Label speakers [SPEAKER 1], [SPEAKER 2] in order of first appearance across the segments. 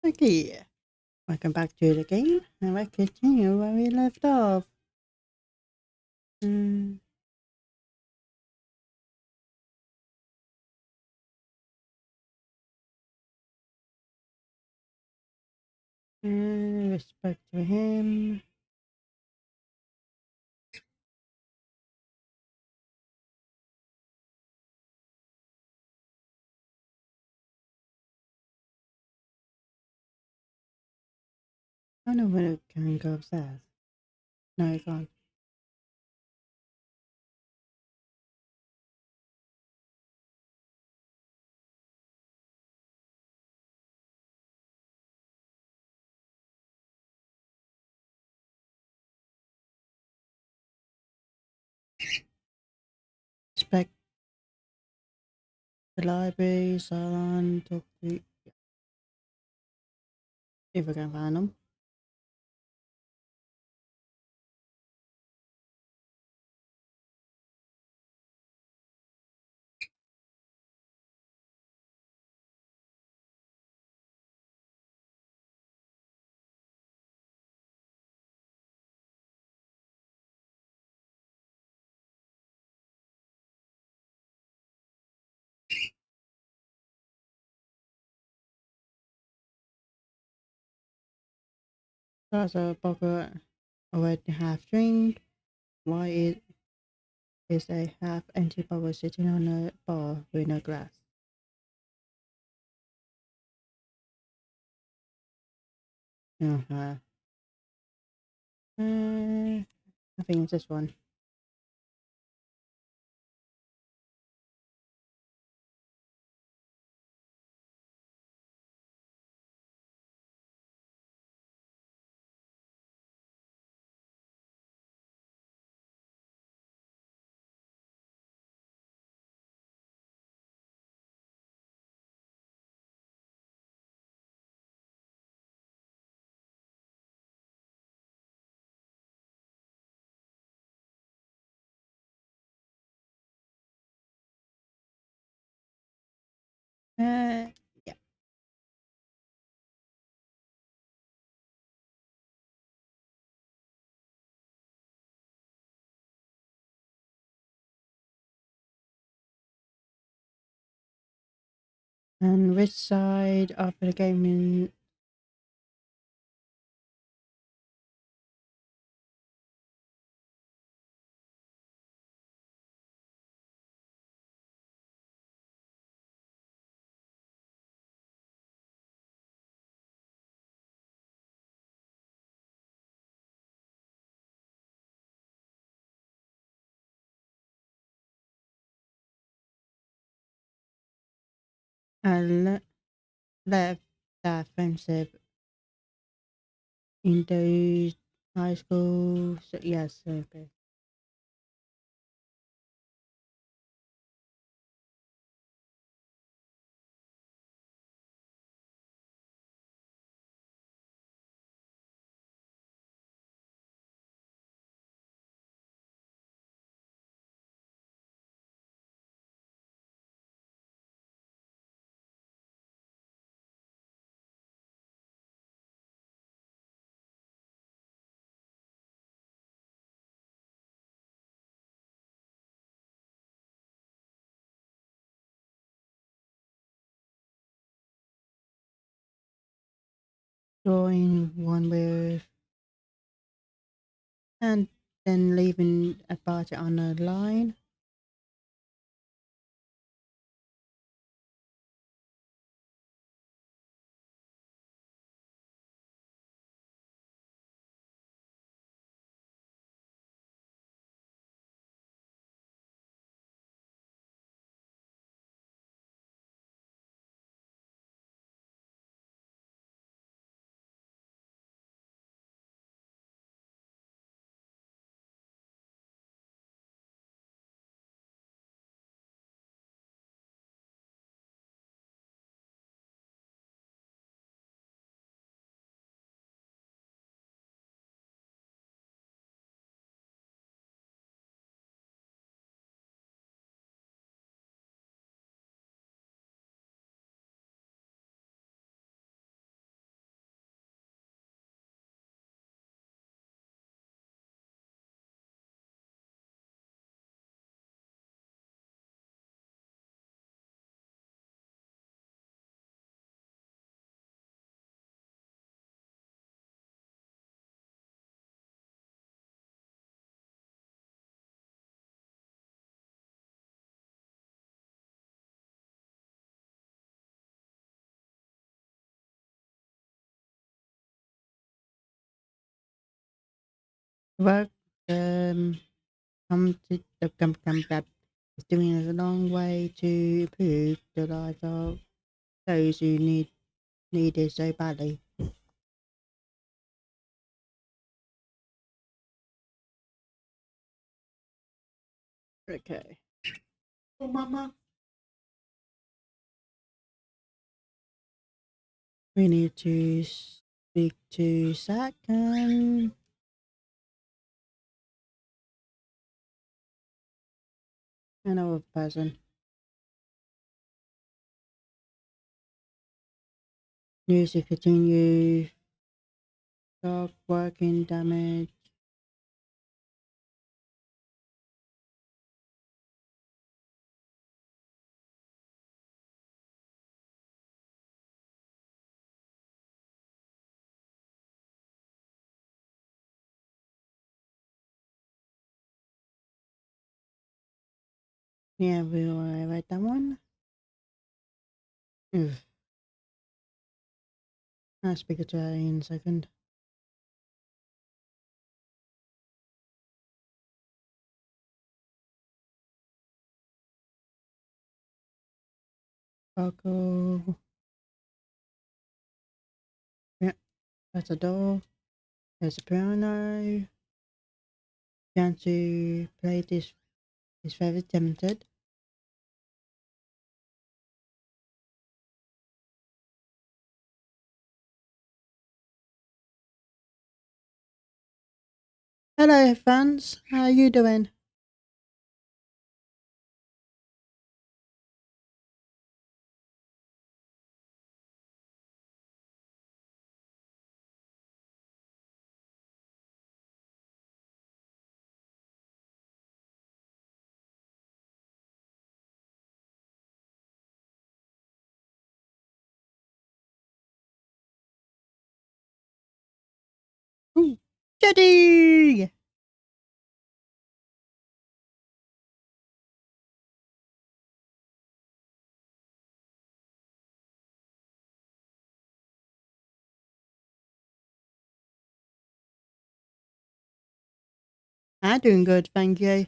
[SPEAKER 1] Okay, welcome back to the game, and we'll continue where we left off. Mm, respect to him. I don't know whether it can go upstairs. No, it can't. Respect the library, salon, talk to if we can find them. That's a poker already half drink. Why is a half empty bottle sitting on a bar with no glass? Uh, I think it's this one. Uh, yeah. And which side of the game I left that friendship in the high school. So yes, okay. Drawing one with and then leaving a party on a line. work come back is doing a long way to improve the lives of those who need it so badly. Okay. Oh, Mama. We need to speak to Zach and another person. News to continue. Dog working damage. Yeah, we will write that one. Oof. I'll speak to her in a second. Buckle. Yeah, that's a door. There's a piano. Trying to play this is very tempted. Hello, fans. How are you doing? Ooh, Jetty! I'm doing good, thank you.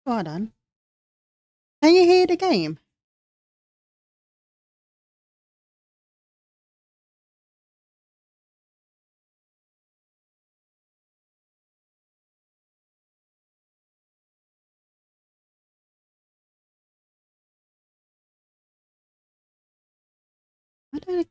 [SPEAKER 1] Well done. Can you hear the game? I don't.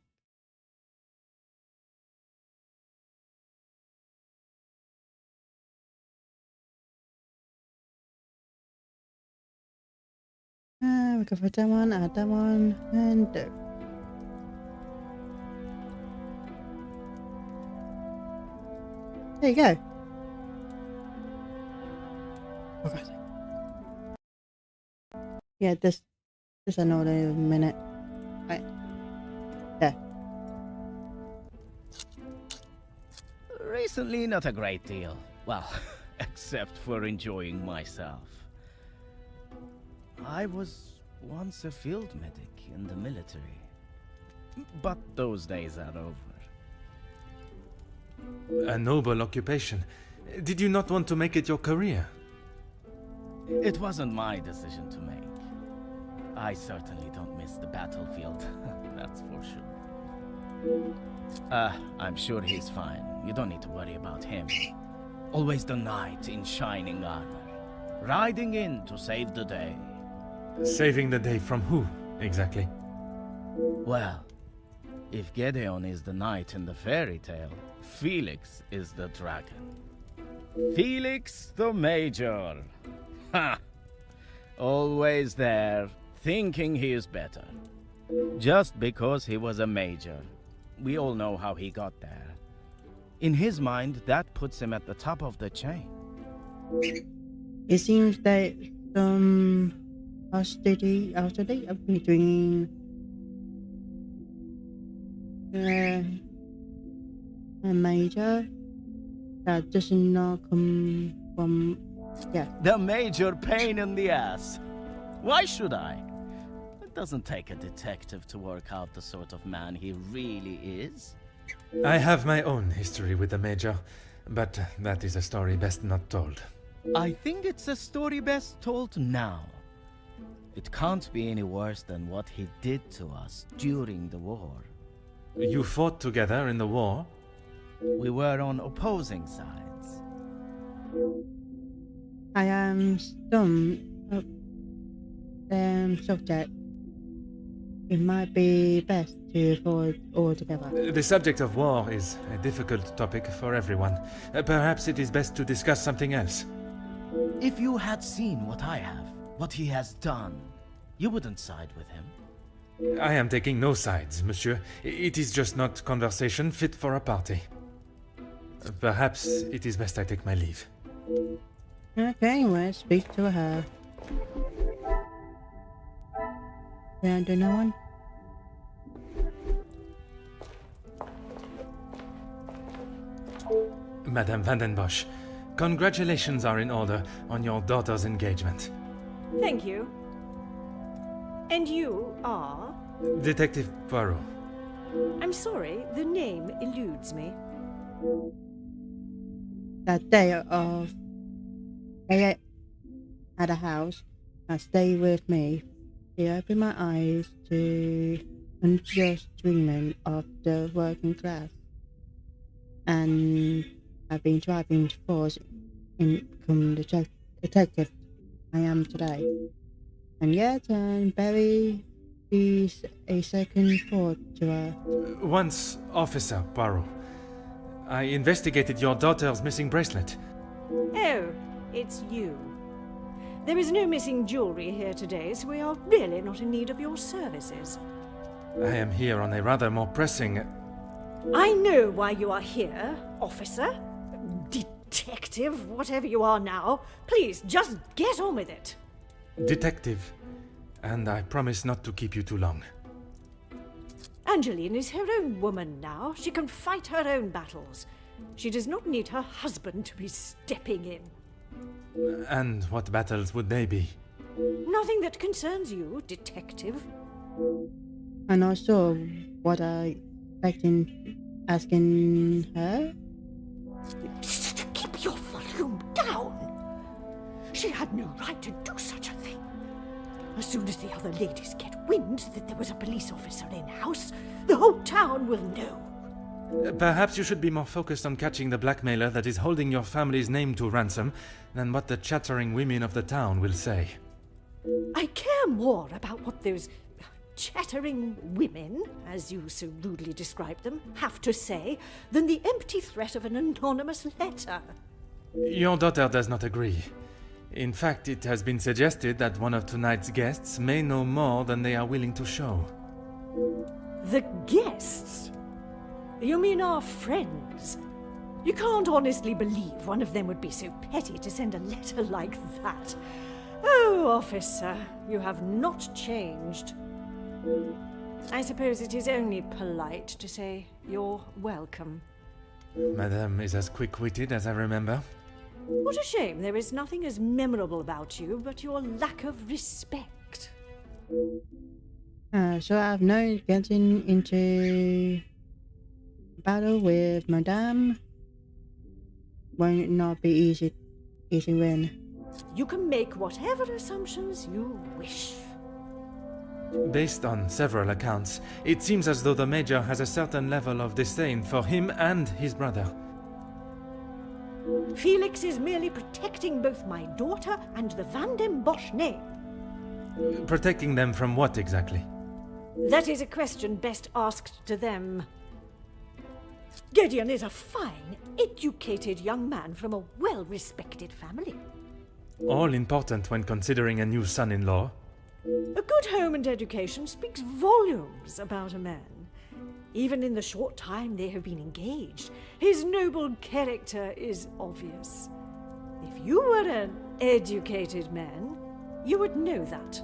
[SPEAKER 1] We can put that one, add that one, and do. There you go. Okay. Yeah, this another minute. Right there.
[SPEAKER 2] Recently, not a great deal. Well, except for enjoying myself. I was once a field medic in the military. But those days are over.
[SPEAKER 3] A noble occupation. Did you not want to make it your career?
[SPEAKER 2] It wasn't my decision to make. I certainly don't miss the battlefield, that's for sure. I'm sure he's fine. You don't need to worry about him. Always the knight in shining armor, riding in to save the day.
[SPEAKER 3] Saving the day from who, exactly?
[SPEAKER 2] Well, if Gedeon is the knight in the fairy tale, Felix is the dragon. Felix the Major. Ha! Always there, thinking he is better. Just because he was a major. We all know how he got there. In his mind, that puts him at the top of the chain.
[SPEAKER 1] It seems that some hostility between a major that does not come from, yeah.
[SPEAKER 2] The major pain in the ass. Why should I? It doesn't take a detective to work out the sort of man he really is.
[SPEAKER 3] I have my own history with the Major, but that is a story best not told.
[SPEAKER 2] I think it's a story best told now. It can't be any worse than what he did to us during the war.
[SPEAKER 3] You fought together in the war?
[SPEAKER 2] We were on opposing sides.
[SPEAKER 1] I am stunned of the subject. It might be best to avoid altogether.
[SPEAKER 3] The subject of war is a difficult topic for everyone. Perhaps it is best to discuss something else.
[SPEAKER 2] If you had seen what I have, what he has done, you wouldn't side with him.
[SPEAKER 3] I am taking no sides, monsieur. It is just not conversation fit for a party. Perhaps it is best I take my leave.
[SPEAKER 1] Okay, well, speak to her. Can I do no one?
[SPEAKER 3] Madame Vandenbosch, congratulations are in order on your daughter's engagement.
[SPEAKER 4] Thank you. And you are?
[SPEAKER 3] Detective Poirot.
[SPEAKER 4] I'm sorry, the name eludes me.
[SPEAKER 1] That day of they at a house and stay with me, he opened my eyes to unjust treatment of the working class, and I've been driving force in become the detective I am today. And yet, Barry is a second thought to her.
[SPEAKER 3] Once Officer Poirot, I investigated your daughter's missing bracelet.
[SPEAKER 4] Oh, it's you. There is no missing jewelry here today, so we are really not in need of your services.
[SPEAKER 3] I am here on a rather more pressing...
[SPEAKER 4] I know why you are here, officer. Detective, whatever you are now. Please, just get on with it.
[SPEAKER 3] Detective. And I promise not to keep you too long.
[SPEAKER 4] Angeline is her own woman now. She can fight her own battles. She does not need her husband to be stepping in.
[SPEAKER 3] And what battles would they be?
[SPEAKER 4] Nothing that concerns you, detective.
[SPEAKER 1] And also, what I asking her?
[SPEAKER 4] Keep your volume down. She had no right to do such a thing. As soon as the other ladies get wind that there was a police officer in-house, the whole town will know.
[SPEAKER 3] Perhaps you should be more focused on catching the blackmailer that is holding your family's name to ransom than what the chattering women of the town will say.
[SPEAKER 4] I care more about what those chattering women, as you so rudely describe them, have to say than the empty threat of an anonymous letter.
[SPEAKER 3] Your daughter does not agree. In fact, it has been suggested that one of tonight's guests may know more than they are willing to show.
[SPEAKER 4] The guests? You mean our friends? You can't honestly believe one of them would be so petty to send a letter like that. Oh, officer, you have not changed. I suppose it is only polite to say you're welcome.
[SPEAKER 3] Madame is as quick-witted as I remember.
[SPEAKER 4] What a shame there is nothing as memorable about you but your lack of respect.
[SPEAKER 1] So I've no getting into battle with Madame. Won't not be easy win.
[SPEAKER 4] You can make whatever assumptions you wish.
[SPEAKER 3] Based on several accounts, it seems as though the Major has a certain level of disdain for him and his brother.
[SPEAKER 4] Felix is merely protecting both my daughter and the Van den Bosch name.
[SPEAKER 3] Protecting them from what exactly?
[SPEAKER 4] That is a question best asked to them. Gideon is a fine, educated young man from a well-respected family.
[SPEAKER 3] All important when considering a new son-in-law.
[SPEAKER 4] A good home and education speaks volumes about a man. Even in the short time they have been engaged, his noble character is obvious. If you were an educated man, you would know that.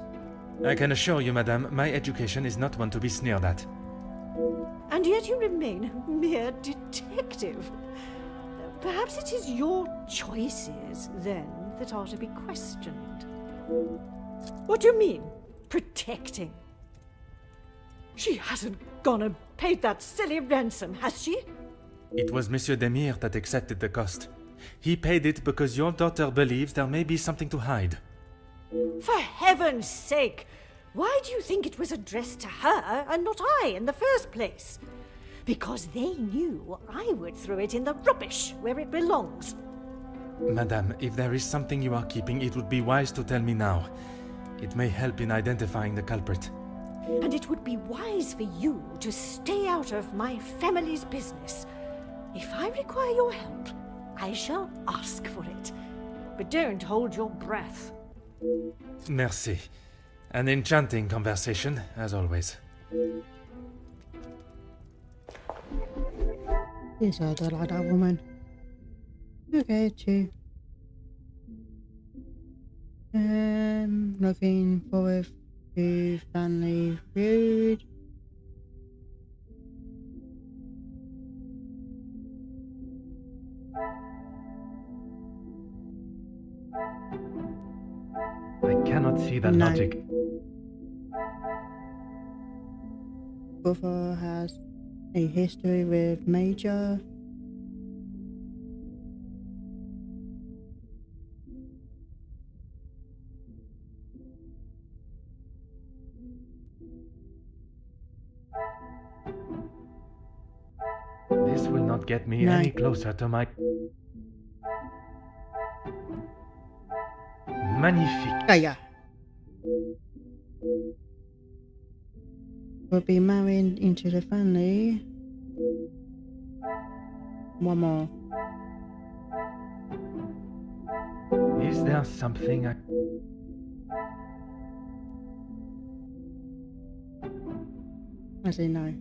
[SPEAKER 3] I can assure you, madame, my education is not one to be sneered at.
[SPEAKER 4] And yet you remain a mere detective. Perhaps it is your choices, then, that are to be questioned. What do you mean, protecting? She hasn't gone and paid that silly ransom, has she?
[SPEAKER 3] It was Monsieur Demire that accepted the cost. He paid it because your daughter believes there may be something to hide.
[SPEAKER 4] For heaven's sake! Why do you think it was addressed to her and not I in the first place? Because they knew I would throw it in the rubbish where it belongs.
[SPEAKER 3] Madame, if there is something you are keeping, it would be wise to tell me now. It may help in identifying the culprit.
[SPEAKER 4] And it would be wise for you to stay out of my family's business. If I require your help, I shall ask for it. But don't hold your breath.
[SPEAKER 3] Merci. An enchanting conversation, as always.
[SPEAKER 1] Yes, I don't like that woman. Okay, two. Looking forward to family feud.
[SPEAKER 3] I cannot see the
[SPEAKER 1] No.
[SPEAKER 3] logic.
[SPEAKER 1] Brother has a history with Major.
[SPEAKER 3] This will not get me
[SPEAKER 1] No.
[SPEAKER 3] any closer to my... Magnifique.
[SPEAKER 1] Oh yeah. Will be married into the family. One more.
[SPEAKER 3] Is there something I...
[SPEAKER 1] I say no.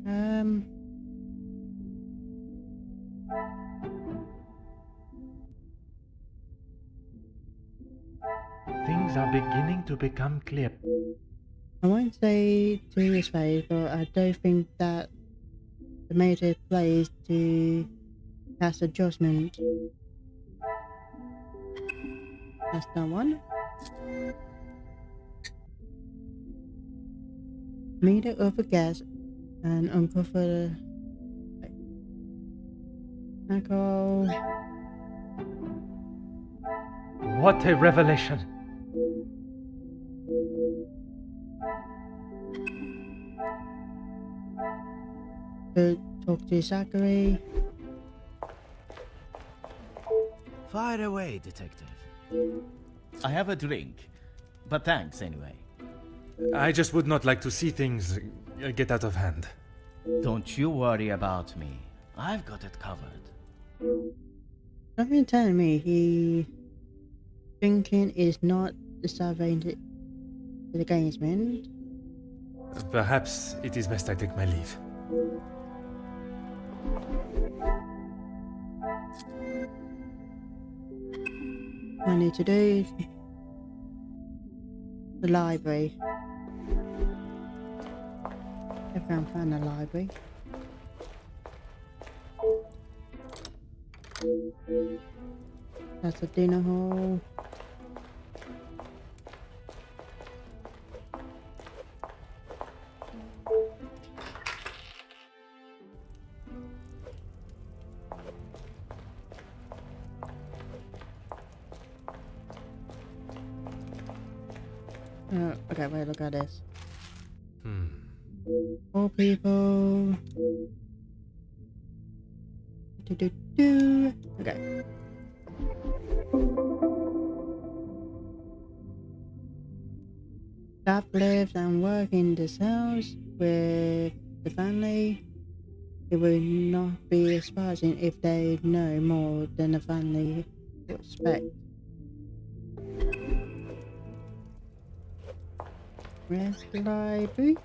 [SPEAKER 3] Things are beginning to become clear.
[SPEAKER 1] I won't say to his face, but I don't think that the major place to cast a judgment. That's that one. Meet the other guests and uncover the alcohol.
[SPEAKER 3] What a revelation!
[SPEAKER 1] To talk to Zachary.
[SPEAKER 2] Fire away, detective. I have a drink, but thanks anyway.
[SPEAKER 3] I just would not like to see things get out of hand.
[SPEAKER 2] Don't you worry about me. I've got it covered.
[SPEAKER 1] Something telling me he drinking is not the salvation to the gamesman.
[SPEAKER 3] Perhaps it is best I take my leave.
[SPEAKER 1] What I need to do is the library. Everyone found the library. That's the dinner hall. Okay, wait, look at this. Four people. Okay. Staff lives and work in this house with the family. It would not be surprising if they know more than the family would expect. Where's the library?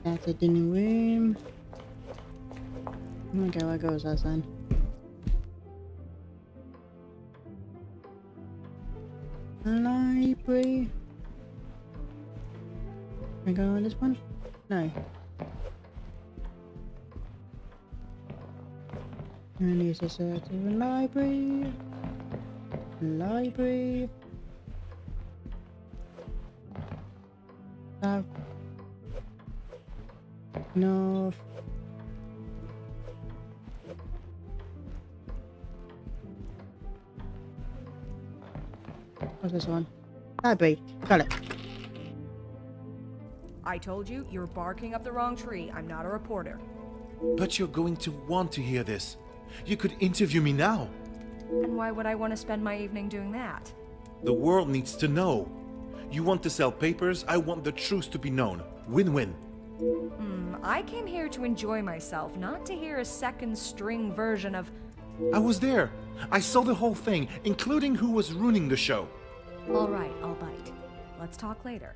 [SPEAKER 1] That's the dinner room. Okay, where goes us then? Library. Can we go on this one? No. And use this to the library. Library. South. North. What's this one? Library. Got it.
[SPEAKER 5] I told you, you're barking up the wrong tree. I'm not a reporter.
[SPEAKER 6] But you're going to want to hear this. You could interview me now.
[SPEAKER 5] And why would I want to spend my evening doing that?
[SPEAKER 6] The world needs to know. You want to sell papers, I want the truth to be known. Win-win.
[SPEAKER 5] I came here to enjoy myself, not to hear a second string version of...
[SPEAKER 6] I was there. I saw the whole thing, including who was ruining the show.
[SPEAKER 5] All right, I'll bite. Let's talk later.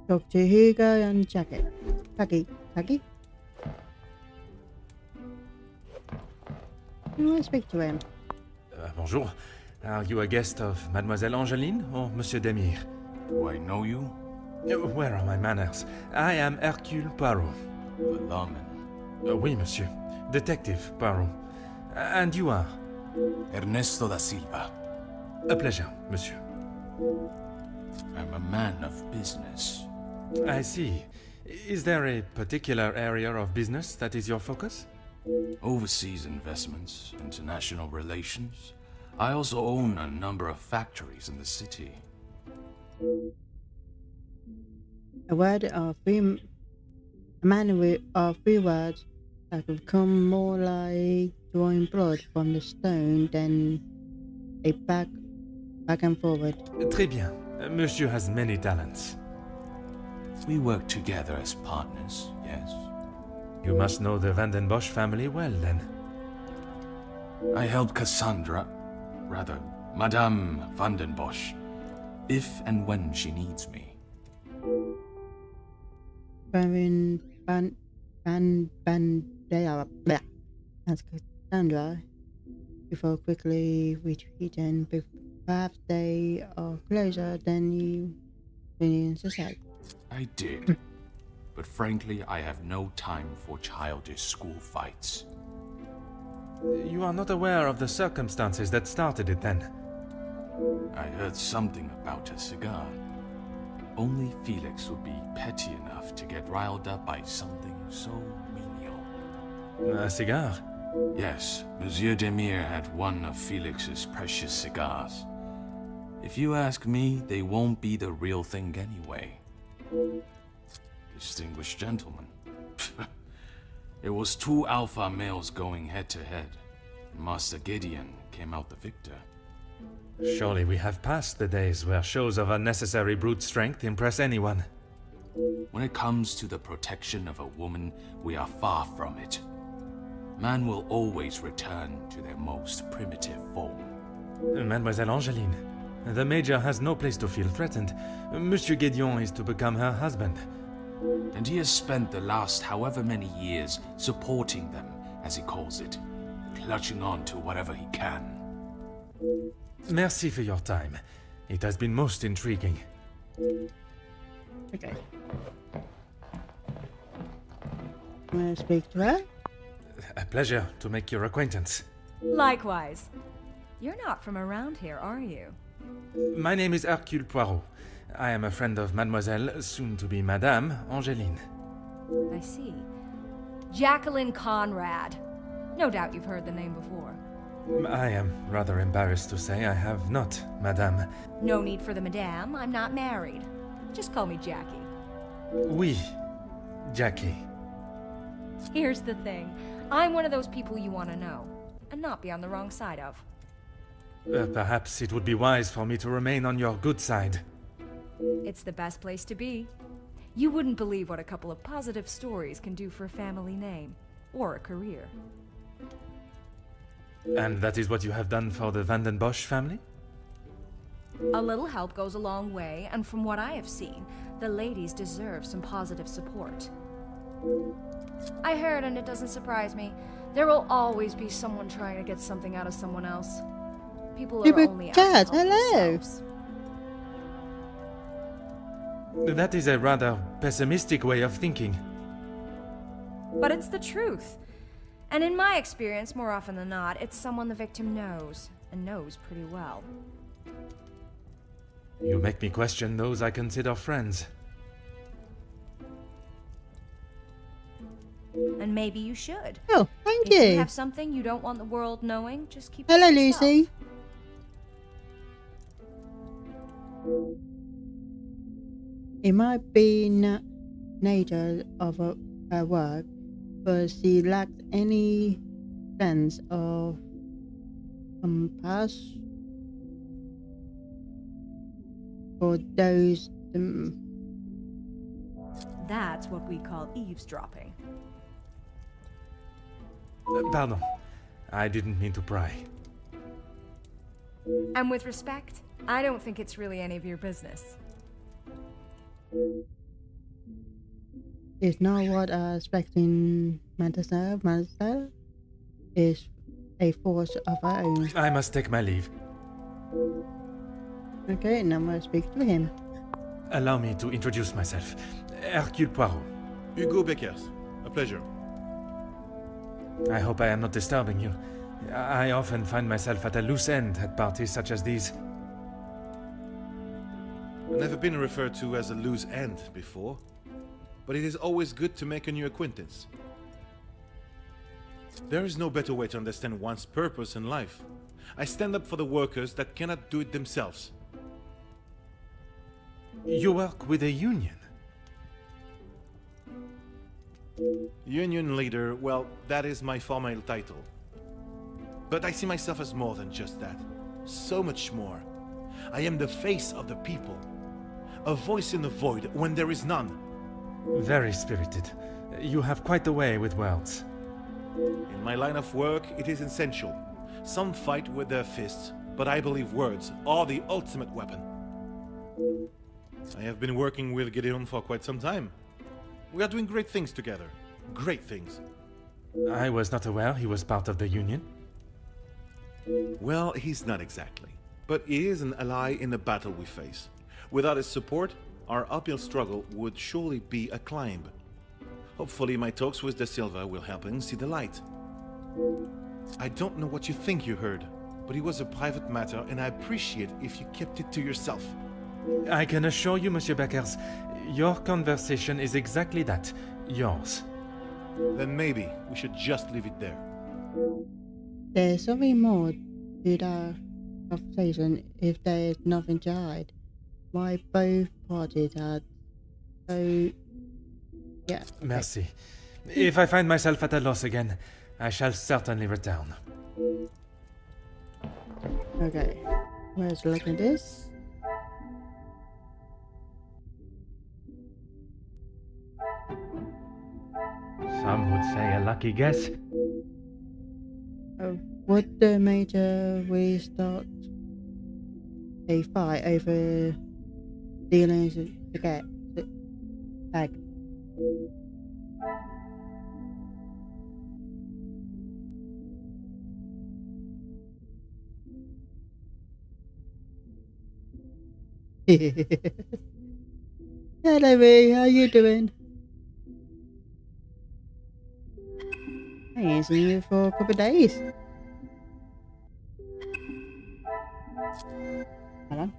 [SPEAKER 1] Talk to Hugo and Jackie. Jackie? I want to speak to him.
[SPEAKER 3] Bonjour. Are you a guest of Mademoiselle Angeline or Monsieur Demire?
[SPEAKER 7] Do I know you?
[SPEAKER 3] Where are my manners? I am Hercule Poirot.
[SPEAKER 7] Belongin.
[SPEAKER 3] Oui, monsieur. Detective Poirot. And you are?
[SPEAKER 7] Ernesto da Silva.
[SPEAKER 3] A pleasure, monsieur.
[SPEAKER 7] I'm a man of business.
[SPEAKER 3] I see. Is there a particular area of business that is your focus?
[SPEAKER 7] Overseas investments, international relations. I also own a number of factories in the city.
[SPEAKER 1] A man with three words that could come more like drawing blood from the stone than a back and forward.
[SPEAKER 3] Très bien. Monsieur has many talents.
[SPEAKER 7] We work together as partners, yes.
[SPEAKER 3] You must know the Vandenbosch family well, then.
[SPEAKER 7] I help Cassandra, rather, Madame Vandenbosch, if and when she needs me.
[SPEAKER 1] That's Cassandra. Before quickly retreating, perhaps they are closer than you suspect.
[SPEAKER 7] I did. But frankly, I have no time for childish school fights.
[SPEAKER 3] You are not aware of the circumstances that started it, then?
[SPEAKER 7] I heard something about a cigar. Only Felix would be petty enough to get riled up by something so menial.
[SPEAKER 3] A cigar?
[SPEAKER 7] Yes, Monsieur Demire had one of Felix's precious cigars. If you ask me, they won't be the real thing anyway. Distinguished gentleman. It was two alpha males going head-to-head. Master Gideon came out the victor.
[SPEAKER 3] Surely we have passed the days where shows of unnecessary brute strength impress anyone.
[SPEAKER 7] When it comes to the protection of a woman, we are far from it. Man will always return to their most primitive form.
[SPEAKER 3] Mademoiselle Angeline, the Major has no place to feel threatened. Monsieur Gideon is to become her husband.
[SPEAKER 7] And he has spent the last however many years supporting them, as he calls it, clutching on to whatever he can.
[SPEAKER 3] Merci for your time. It has been most intriguing.
[SPEAKER 1] Okay. I'm gonna speak to her.
[SPEAKER 3] A pleasure to make your acquaintance.
[SPEAKER 5] Likewise. You're not from around here, are you?
[SPEAKER 3] My name is Hercule Poirot. I am a friend of Mademoiselle, soon to be Madame, Angeline.
[SPEAKER 5] I see. Jacqueline Conrad. No doubt you've heard the name before.
[SPEAKER 3] I am rather embarrassed to say I have not, Madame.
[SPEAKER 5] No need for the madame. I'm not married. Just call me Jackie.
[SPEAKER 3] Oui, Jackie.
[SPEAKER 5] Here's the thing. I'm one of those people you want to know, and not be on the wrong side of.
[SPEAKER 3] Perhaps it would be wise for me to remain on your good side.
[SPEAKER 5] It's the best place to be. You wouldn't believe what a couple of positive stories can do for a family name, or a career.
[SPEAKER 3] And that is what you have done for the Van den Bosch family?
[SPEAKER 5] A little help goes a long way, and from what I have seen, the ladies deserve some positive support. I heard, and it doesn't surprise me, there will always be someone trying to get something out of someone else. People are
[SPEAKER 1] Stupid
[SPEAKER 5] only out
[SPEAKER 1] cat,
[SPEAKER 5] to help
[SPEAKER 1] hello.
[SPEAKER 5] themselves.
[SPEAKER 3] That is a rather pessimistic way of thinking.
[SPEAKER 5] But it's the truth. And in my experience, more often than not, it's someone the victim knows, and knows pretty well.
[SPEAKER 3] You make me question those I consider friends.
[SPEAKER 5] And maybe you should.
[SPEAKER 1] Oh, thank
[SPEAKER 5] If you
[SPEAKER 1] you.
[SPEAKER 5] have something you don't want the world knowing, just keep it
[SPEAKER 1] Hello,
[SPEAKER 5] to yourself.
[SPEAKER 1] Lucy. It might be nature of her work, but she lacks any sense of compass for those.
[SPEAKER 5] That's what we call eavesdropping.
[SPEAKER 3] Pardon. I didn't mean to pry.
[SPEAKER 5] And with respect, I don't think it's really any of your business.
[SPEAKER 1] It's not what I expect in Mademoiselle. Mademoiselle is a force of her own.
[SPEAKER 3] I must take my leave.
[SPEAKER 1] Okay, now I'm going to speak to him.
[SPEAKER 3] Allow me to introduce myself. Hercule Poirot.
[SPEAKER 6] Hugo Beckers. A pleasure.
[SPEAKER 3] I hope I am not disturbing you. I often find myself at a loose end at parties such as these.
[SPEAKER 6] I've never been referred to as a loose end before, but it is always good to make a new acquaintance. There is no better way to understand one's purpose in life. I stand up for the workers that cannot do it themselves.
[SPEAKER 3] You work with a union?
[SPEAKER 6] Union leader, well, that is my formal title. But I see myself as more than just that. So much more. I am the face of the people. A voice in the void when there is none.
[SPEAKER 3] Very spirited. You have quite the way with words.
[SPEAKER 6] In my line of work, it is essential. Some fight with their fists, but I believe words are the ultimate weapon. I have been working with Gideon for quite some time. We are doing great things together. Great things.
[SPEAKER 3] I was not aware he was part of the union.
[SPEAKER 6] Well, he's not exactly. But he is an ally in the battle we face. Without his support, our uphill struggle would surely be a climb. Hopefully my talks with De Silva will help him see the light. I don't know what you think you heard, but it was a private matter and I appreciate if you kept it to yourself.
[SPEAKER 3] I can assure you, Monsieur Beckers, your conversation is exactly that. Yours.
[SPEAKER 6] Then maybe we should just leave it there.
[SPEAKER 1] There's something more to that conversation if there is nothing to hide. Why both parties are so... Yeah.
[SPEAKER 3] Merci. If I find myself at a loss again, I shall certainly return.
[SPEAKER 1] Okay. Where's looking at this?
[SPEAKER 3] Some would say a lucky guess.
[SPEAKER 1] Would the major restart a fight over dealings with the tag? Hello, Ray. How you doing? I ain't seen you for a couple of days. Hello.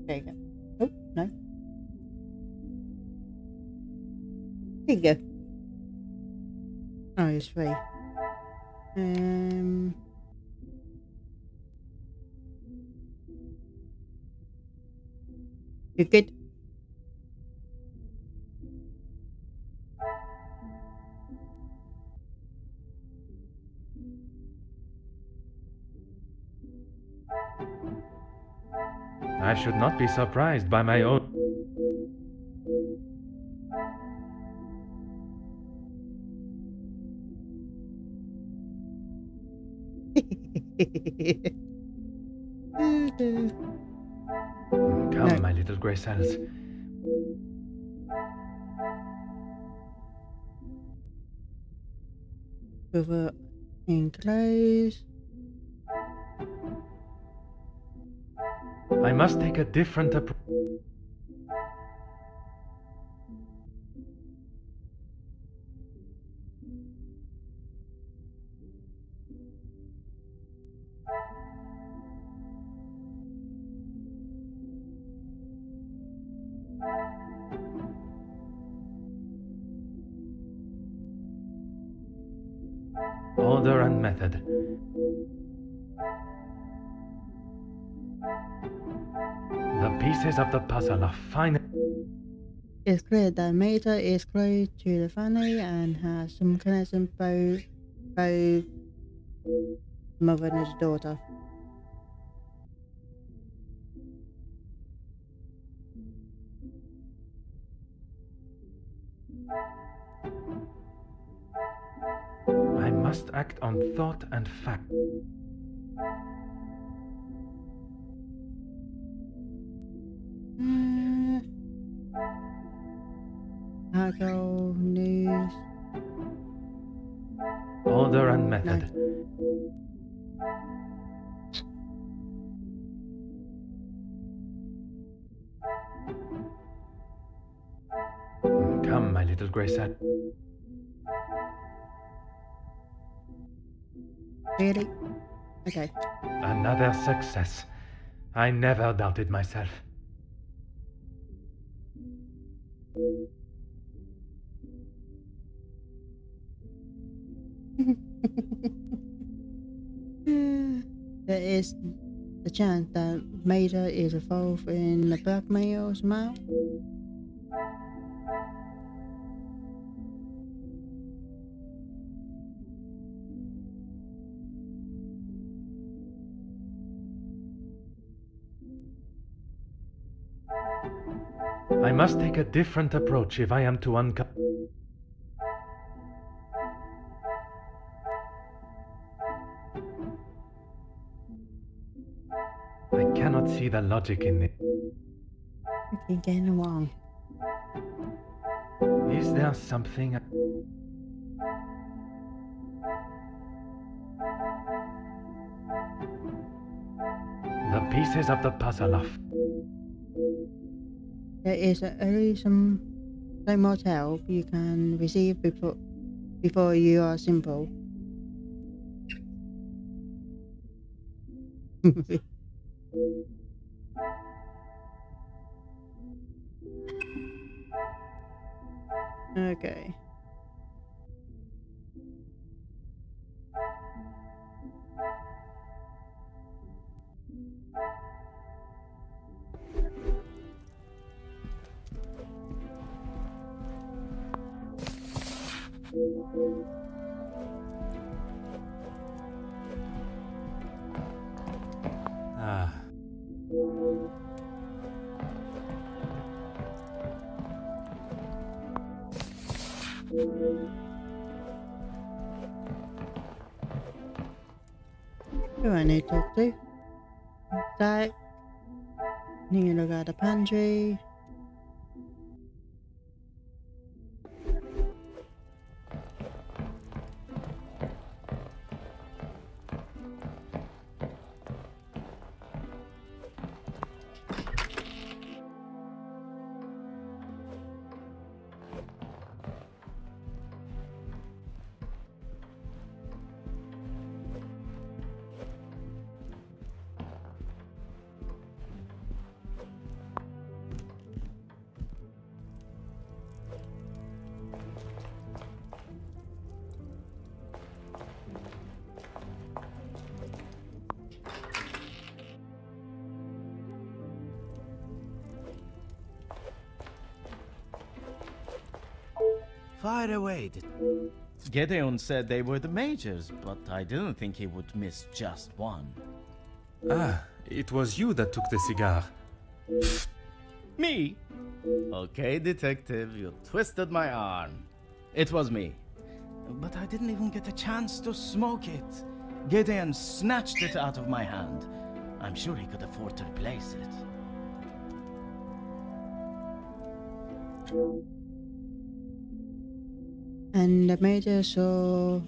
[SPEAKER 1] There you go. Oh, no. There you go. Oh, it's free. You good?
[SPEAKER 3] I should not be surprised by my own. Come, my little grey cells.
[SPEAKER 1] Cover and close.
[SPEAKER 3] I must take a different approach. Order and method. The pieces of the puzzle are fine.
[SPEAKER 1] It's clear that Mater is close to the family and has some connection both mother and his daughter.
[SPEAKER 3] I must act on thought and fact.
[SPEAKER 1] Argo news.
[SPEAKER 3] Order and method. Come, my little grey cell.
[SPEAKER 1] Really? Okay.
[SPEAKER 3] Another success. I never doubted myself.
[SPEAKER 1] There is a chance that Mater is involved in the blackmail somehow.
[SPEAKER 3] I must take a different approach if I am to uncover. I cannot see the logic in it.
[SPEAKER 1] Okay, getting wrong.
[SPEAKER 3] Is there something? The pieces of the puzzle are.
[SPEAKER 1] There is only so much help you can receive before you are simple. Okay.
[SPEAKER 3] Ah.
[SPEAKER 1] Who I need to talk to? Zach. Need to look at the pantry.
[SPEAKER 2] Fire away. Gedeon said they were the majors, but I didn't think he would miss just one.
[SPEAKER 3] Ah, it was you that took the cigar.
[SPEAKER 2] Me? Okay, detective, you twisted my arm. It was me. But I didn't even get a chance to smoke it. Gideon snatched it out of my hand. I'm sure he could afford to replace it.
[SPEAKER 1] And the major saw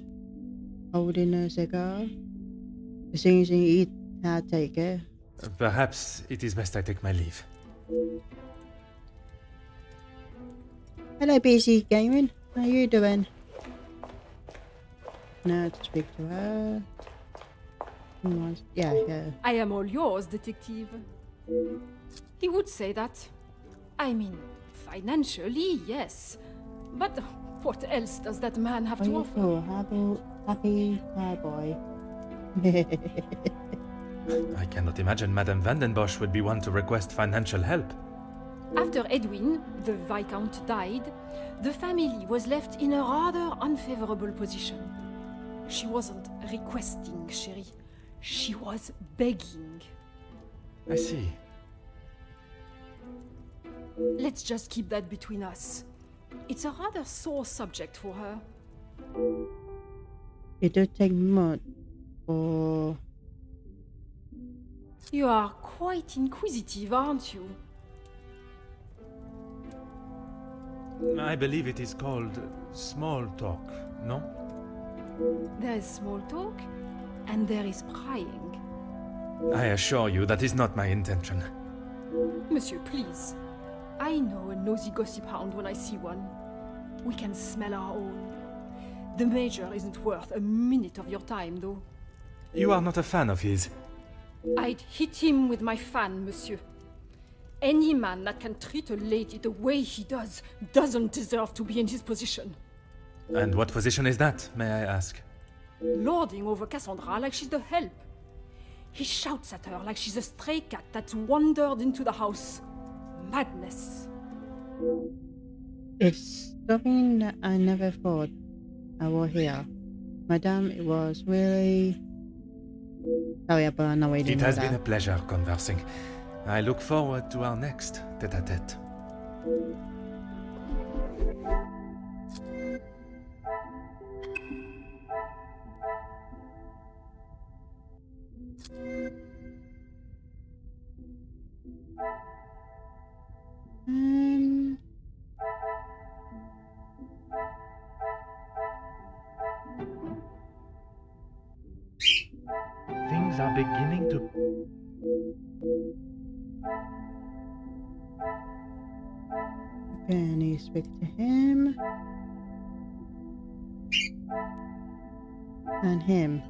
[SPEAKER 1] holding a cigar. As soon as he had take it.
[SPEAKER 3] Perhaps it is best I take my leave.
[SPEAKER 1] Hello, busy gaming. How you doing? Now to speak to her. Yeah.
[SPEAKER 8] I am all yours, detective. He would say that. I mean, financially, yes. But what else does that man have to offer?
[SPEAKER 1] Oh, happy cowboy.
[SPEAKER 3] I cannot imagine Madame Vandenbosch would be one to request financial help.
[SPEAKER 8] After Edwin, the Viscount, died, the family was left in a rather unfavorable position. She wasn't requesting, chérie. She was begging.
[SPEAKER 3] I see.
[SPEAKER 8] Let's just keep that between us. It's a rather sore subject for her.
[SPEAKER 1] It does take much for...
[SPEAKER 8] You are quite inquisitive, aren't you?
[SPEAKER 3] I believe it is called small talk, no?
[SPEAKER 8] There is small talk, and there is prying.
[SPEAKER 3] I assure you that is not my intention.
[SPEAKER 8] Monsieur, please. I know a nosy gossip hound when I see one. We can smell our own. The Major isn't worth a minute of your time, though.
[SPEAKER 3] You are not a fan of his.
[SPEAKER 8] I'd hit him with my fan, monsieur. Any man that can treat a lady the way he does doesn't deserve to be in his position.
[SPEAKER 3] And what position is that, may I ask?
[SPEAKER 8] Lording over Cassandra like she's the help. He shouts at her like she's a stray cat that's wandered into the house. Madness.
[SPEAKER 1] It's something that I never thought I would hear. Madame, it was really... Sorry, but I know I didn't
[SPEAKER 3] It
[SPEAKER 1] know
[SPEAKER 3] has
[SPEAKER 1] that.
[SPEAKER 3] been a pleasure conversing. I look forward to our next tête-à-tête. Things are beginning to...
[SPEAKER 1] Can you speak to him? And him.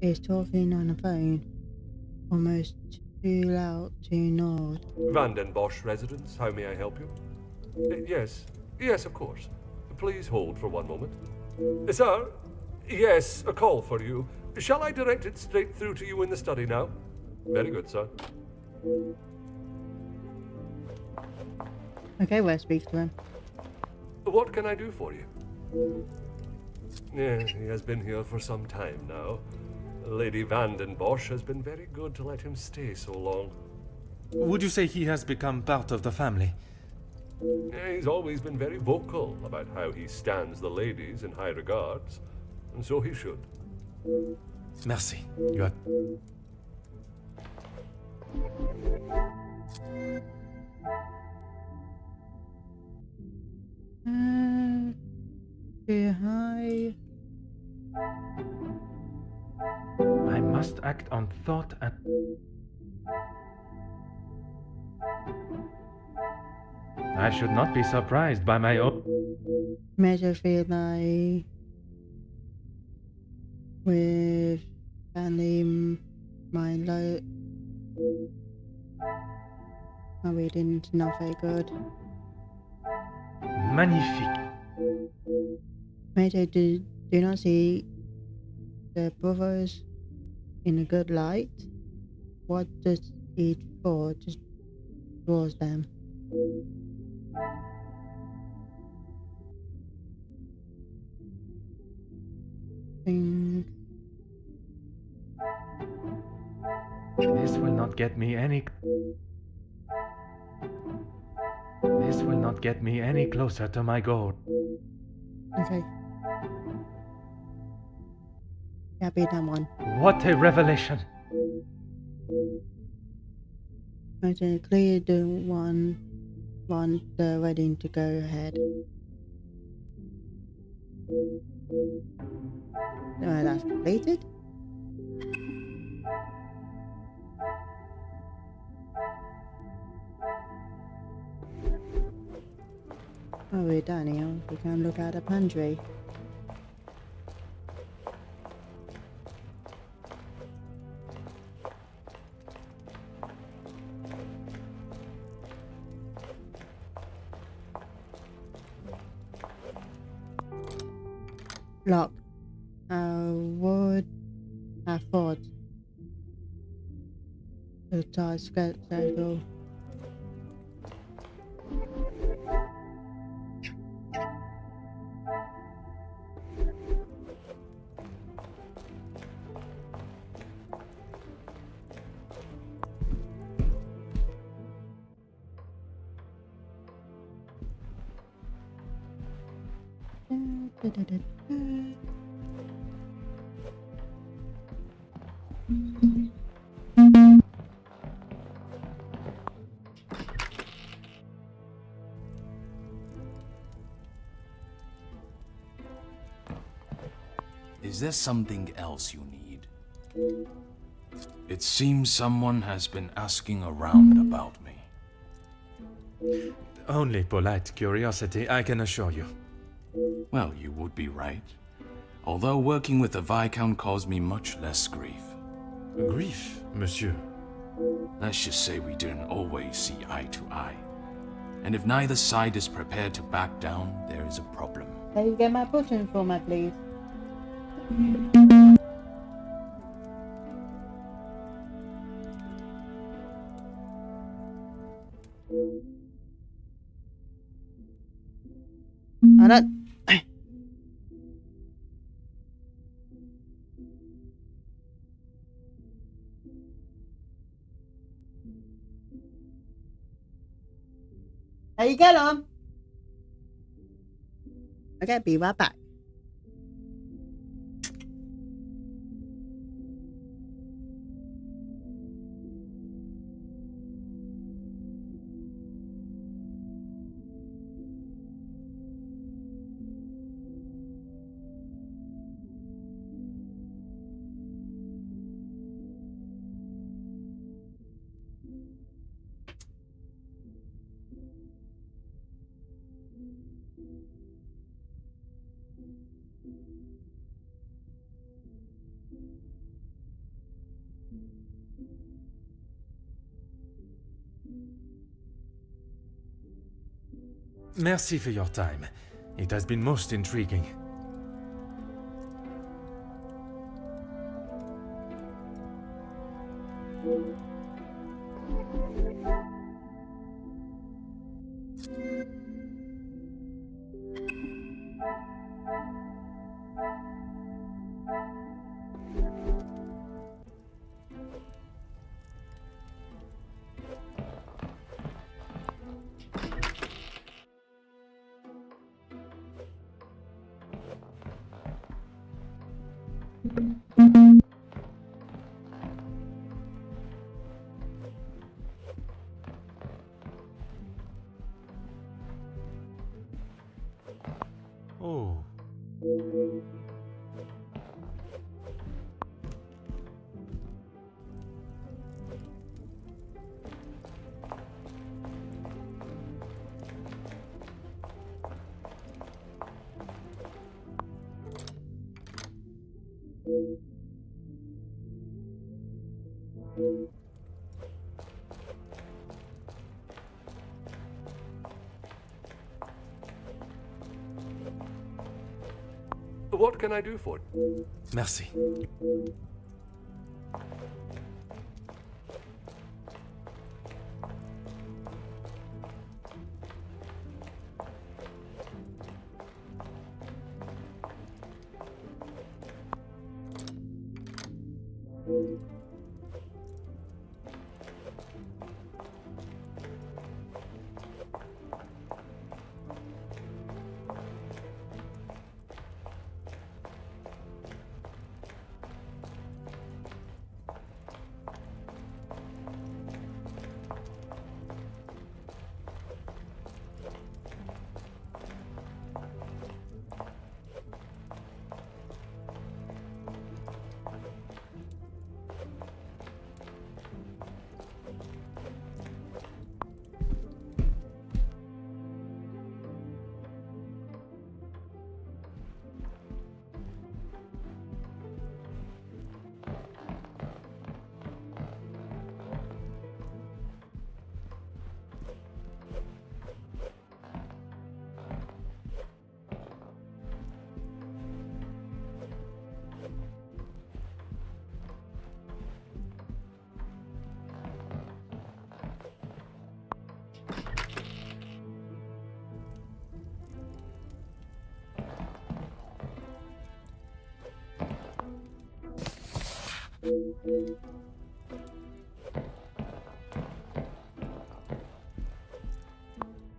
[SPEAKER 1] Is talking on the phone, almost too loud to nod.
[SPEAKER 9] Vandenbosch residence, how may I help you? Yes, of course. Please hold for one moment. Sir? Yes, a call for you. Shall I direct it straight through to you in the study now? Very good, sir.
[SPEAKER 1] Okay, we'll speak to him.
[SPEAKER 9] What can I do for you? He has been here for some time now. Lady Vandenbosch has been very good to let him stay so long.
[SPEAKER 3] Would you say he has become part of the family?
[SPEAKER 9] He's always been very vocal about how he stands the ladies in high regards, and so he should.
[SPEAKER 3] Merci. You are...
[SPEAKER 1] Say hi.
[SPEAKER 3] I must act on thought and... I should not be surprised by my own...
[SPEAKER 1] Measure feel like with family my life. My reading's not very good.
[SPEAKER 3] Magnifique.
[SPEAKER 1] Major, do not see the brothers in a good light. What does it for? Just draws them. Think.
[SPEAKER 3] This will not get me any. This will not get me any closer to my goal.
[SPEAKER 1] Okay. Yeah, be that one.
[SPEAKER 3] What a revelation!
[SPEAKER 1] Major, clear the one. Want the wedding to go ahead. That's completed. Oh, we're done here. We can look at the pantry. Lock. I would have thought the tight schedule.
[SPEAKER 7] Is there something else you need? It seems someone has been asking around about me.
[SPEAKER 3] Only polite curiosity, I can assure you.
[SPEAKER 7] Well, you would be right. Although working with the Viscount caused me much less grief.
[SPEAKER 3] Grief, monsieur.
[SPEAKER 7] Let's just say we didn't always see eye to eye. And if neither side is prepared to back down, there is a problem.
[SPEAKER 1] Can you get my button for me, please? Alright. How you get on? Okay, be right back.
[SPEAKER 3] Merci for your time. It has been most intriguing. Oh.
[SPEAKER 9] What can I do for you?
[SPEAKER 3] Merci.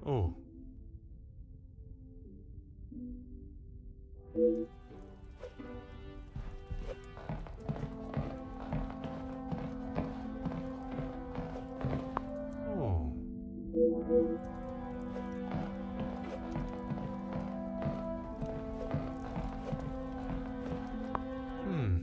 [SPEAKER 3] Oh. Oh. Hmm.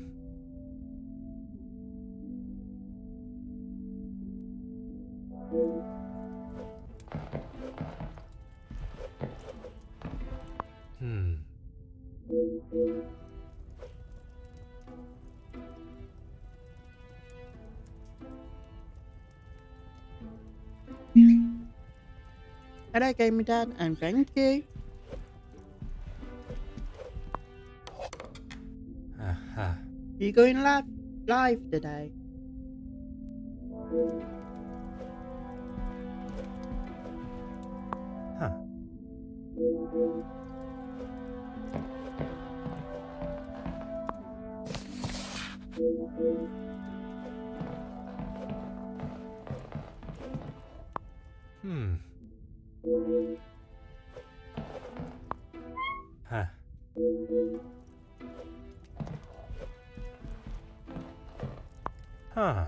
[SPEAKER 3] Hmm.
[SPEAKER 1] Hello, Gaming Dad, and thank you.
[SPEAKER 3] Aha.
[SPEAKER 1] You going live today?
[SPEAKER 3] Huh. Hmm. Huh. Huh.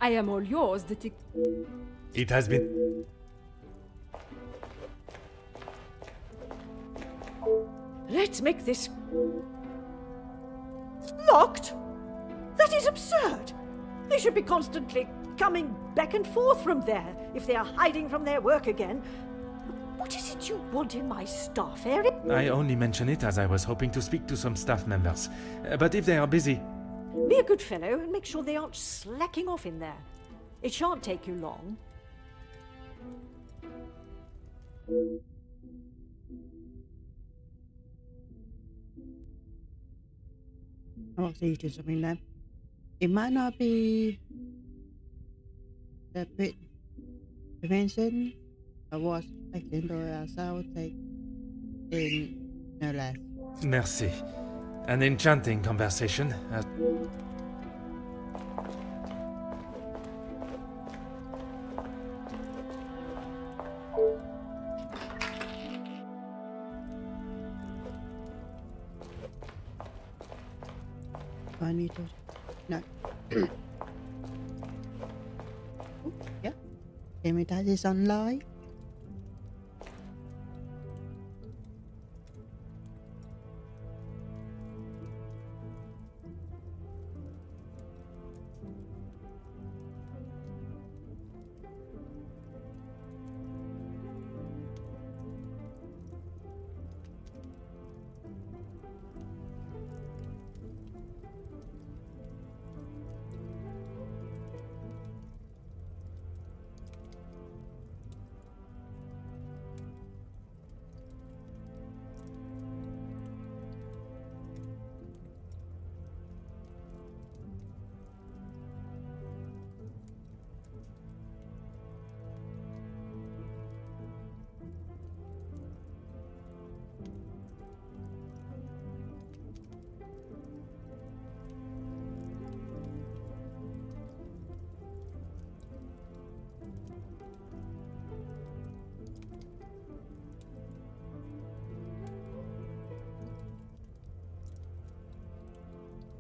[SPEAKER 8] I am all yours, detective.
[SPEAKER 3] It has been.
[SPEAKER 4] Let's make this locked. That is absurd. They should be constantly coming back and forth from there if they are hiding from their work again. What is it you want in my staff area?
[SPEAKER 3] I only mention it as I was hoping to speak to some staff members. But if they are busy.
[SPEAKER 4] Be a good fellow and make sure they aren't slacking off in there. It shan't take you long.
[SPEAKER 1] I was eating something then. It might not be the prevention I was expecting, but I will take in no less.
[SPEAKER 3] Merci. An enchanting conversation.
[SPEAKER 1] I need to. No. Yeah. Can we do this on live?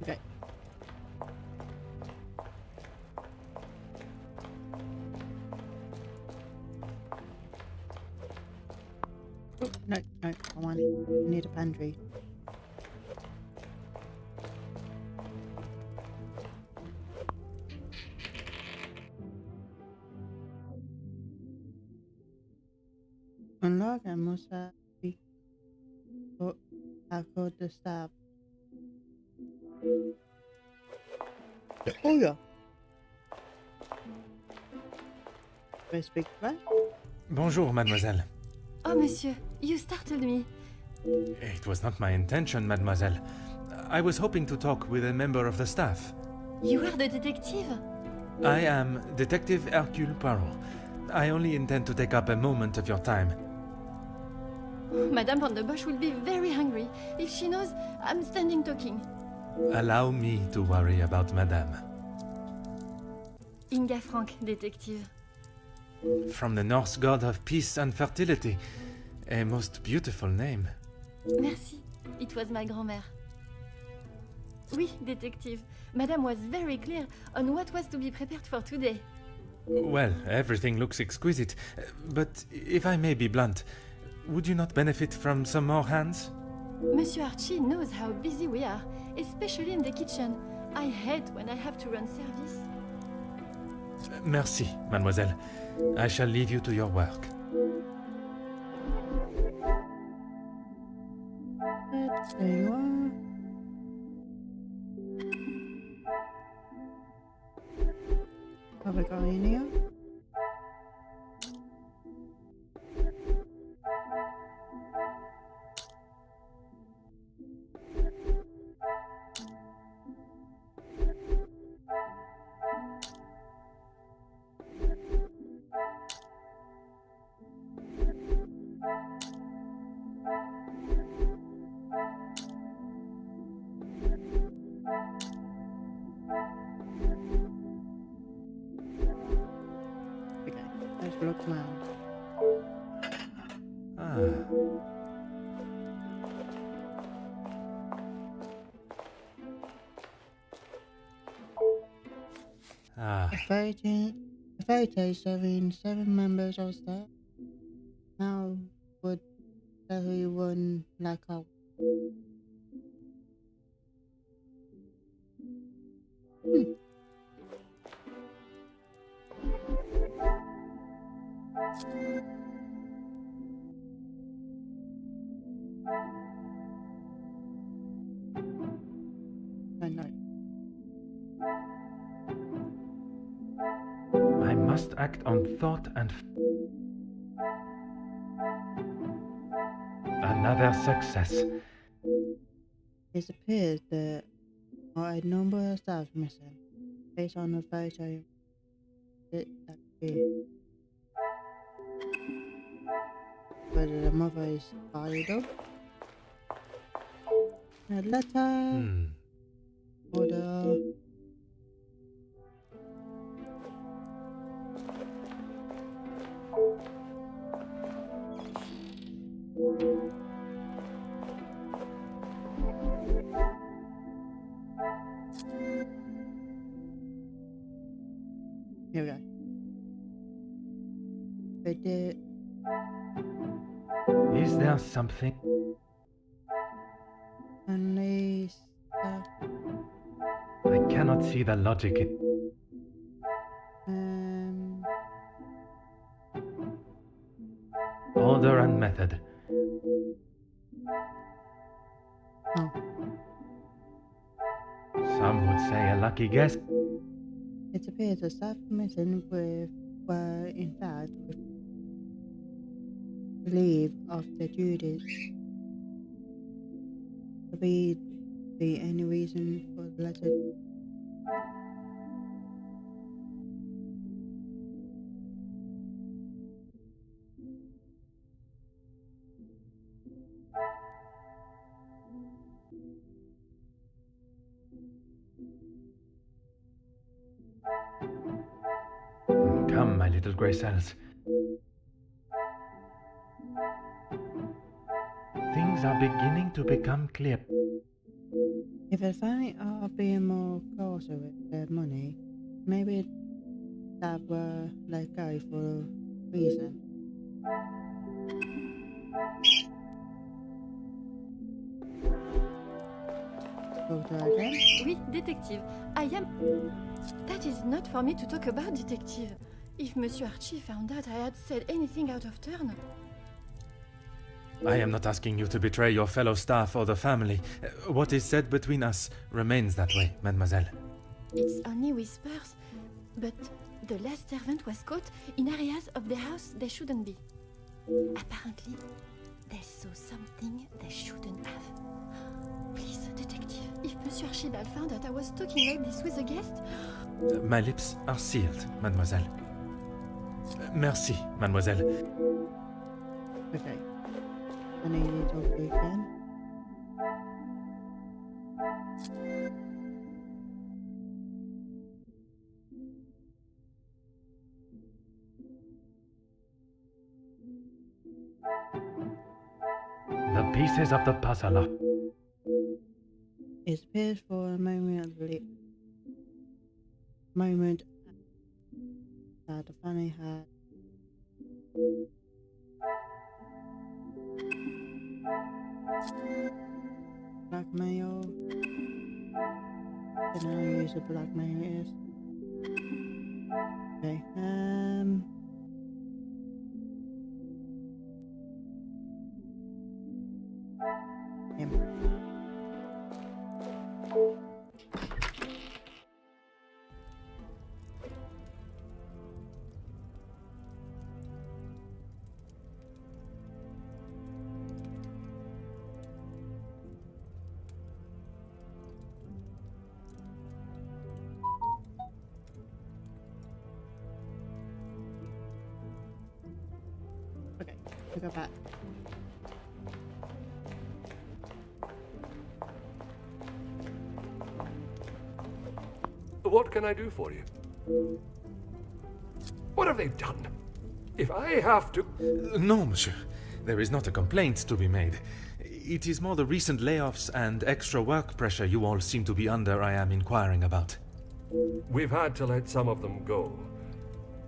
[SPEAKER 1] Okay. Oh, no, I need a pantry. Unlock and must have be I got the stop. Oh yeah. I speak French?
[SPEAKER 3] Bonjour, mademoiselle.
[SPEAKER 8] Oh, monsieur, you startled me.
[SPEAKER 3] It was not my intention, mademoiselle. I was hoping to talk with a member of the staff.
[SPEAKER 8] You are the detective?
[SPEAKER 3] I am Detective Hercule Poirot. I only intend to take up a moment of your time.
[SPEAKER 8] Madame Van der Bosch will be very hungry if she knows I'm standing talking.
[SPEAKER 3] Allow me to worry about madame.
[SPEAKER 8] Inga Frank, detective.
[SPEAKER 3] From the Norse god of peace and fertility. A most beautiful name.
[SPEAKER 8] Merci. It was my grand-mère. Oui, detective. Madame was very clear on what was to be prepared for today.
[SPEAKER 3] Well, everything looks exquisite. But if I may be blunt, would you not benefit from some more hands?
[SPEAKER 8] Monsieur Archie knows how busy we are, especially in the kitchen. I hate when I have to run service.
[SPEAKER 3] Merci, mademoiselle. I shall leave you to your work.
[SPEAKER 1] There you are. Have I got in here? Okay, let's look around.
[SPEAKER 3] Ah.
[SPEAKER 1] A photo showing 7 members of staff. How would everyone like our I know.
[SPEAKER 3] I must act on thought and... Another success.
[SPEAKER 1] It appears that are a number of staff missing. Based on the photo, it that be. Whether the mother is tied up, a letter, or the here we go. But the
[SPEAKER 3] Is there something?
[SPEAKER 1] only stuff,
[SPEAKER 3] I cannot see the logic in. Order and method.
[SPEAKER 1] oh,
[SPEAKER 3] Some would say a lucky guess.
[SPEAKER 1] it appears the staff missing were in fact relieved of their duties. Could be any reason for the letter?
[SPEAKER 3] Come, my little grey cells. Things are beginning to become clear.
[SPEAKER 1] If the family are being more cautious with their money, maybe that were let go for a reason. Photo again.
[SPEAKER 8] Oui, détective. I am... That is not for me to talk about, detective. If Monsieur Archie found out I had said anything out of turn...
[SPEAKER 3] I am not asking you to betray your fellow staff or the family. What is said between us remains that way, mademoiselle.
[SPEAKER 8] It's only whispers, but the last servant was caught in areas of the house they shouldn't be. Apparently, they saw something they shouldn't have. Please, detective, if Monsieur Archibald found out I was talking like this with a guest...
[SPEAKER 3] My lips are sealed, mademoiselle. Merci, mademoiselle.
[SPEAKER 1] Okay. I need you to talk again.
[SPEAKER 3] The pieces of the puzzle are...
[SPEAKER 1] It appears for a moment that the family had blackmail. I don't know who use a blackmail is. Okay, him. Okay, we go back.
[SPEAKER 9] What can I do for you? What have they done? If I have to...
[SPEAKER 3] No, monsieur. There is not a complaint to be made. It is more the recent layoffs and extra work pressure you all seem to be under I am inquiring about.
[SPEAKER 9] We've had to let some of them go.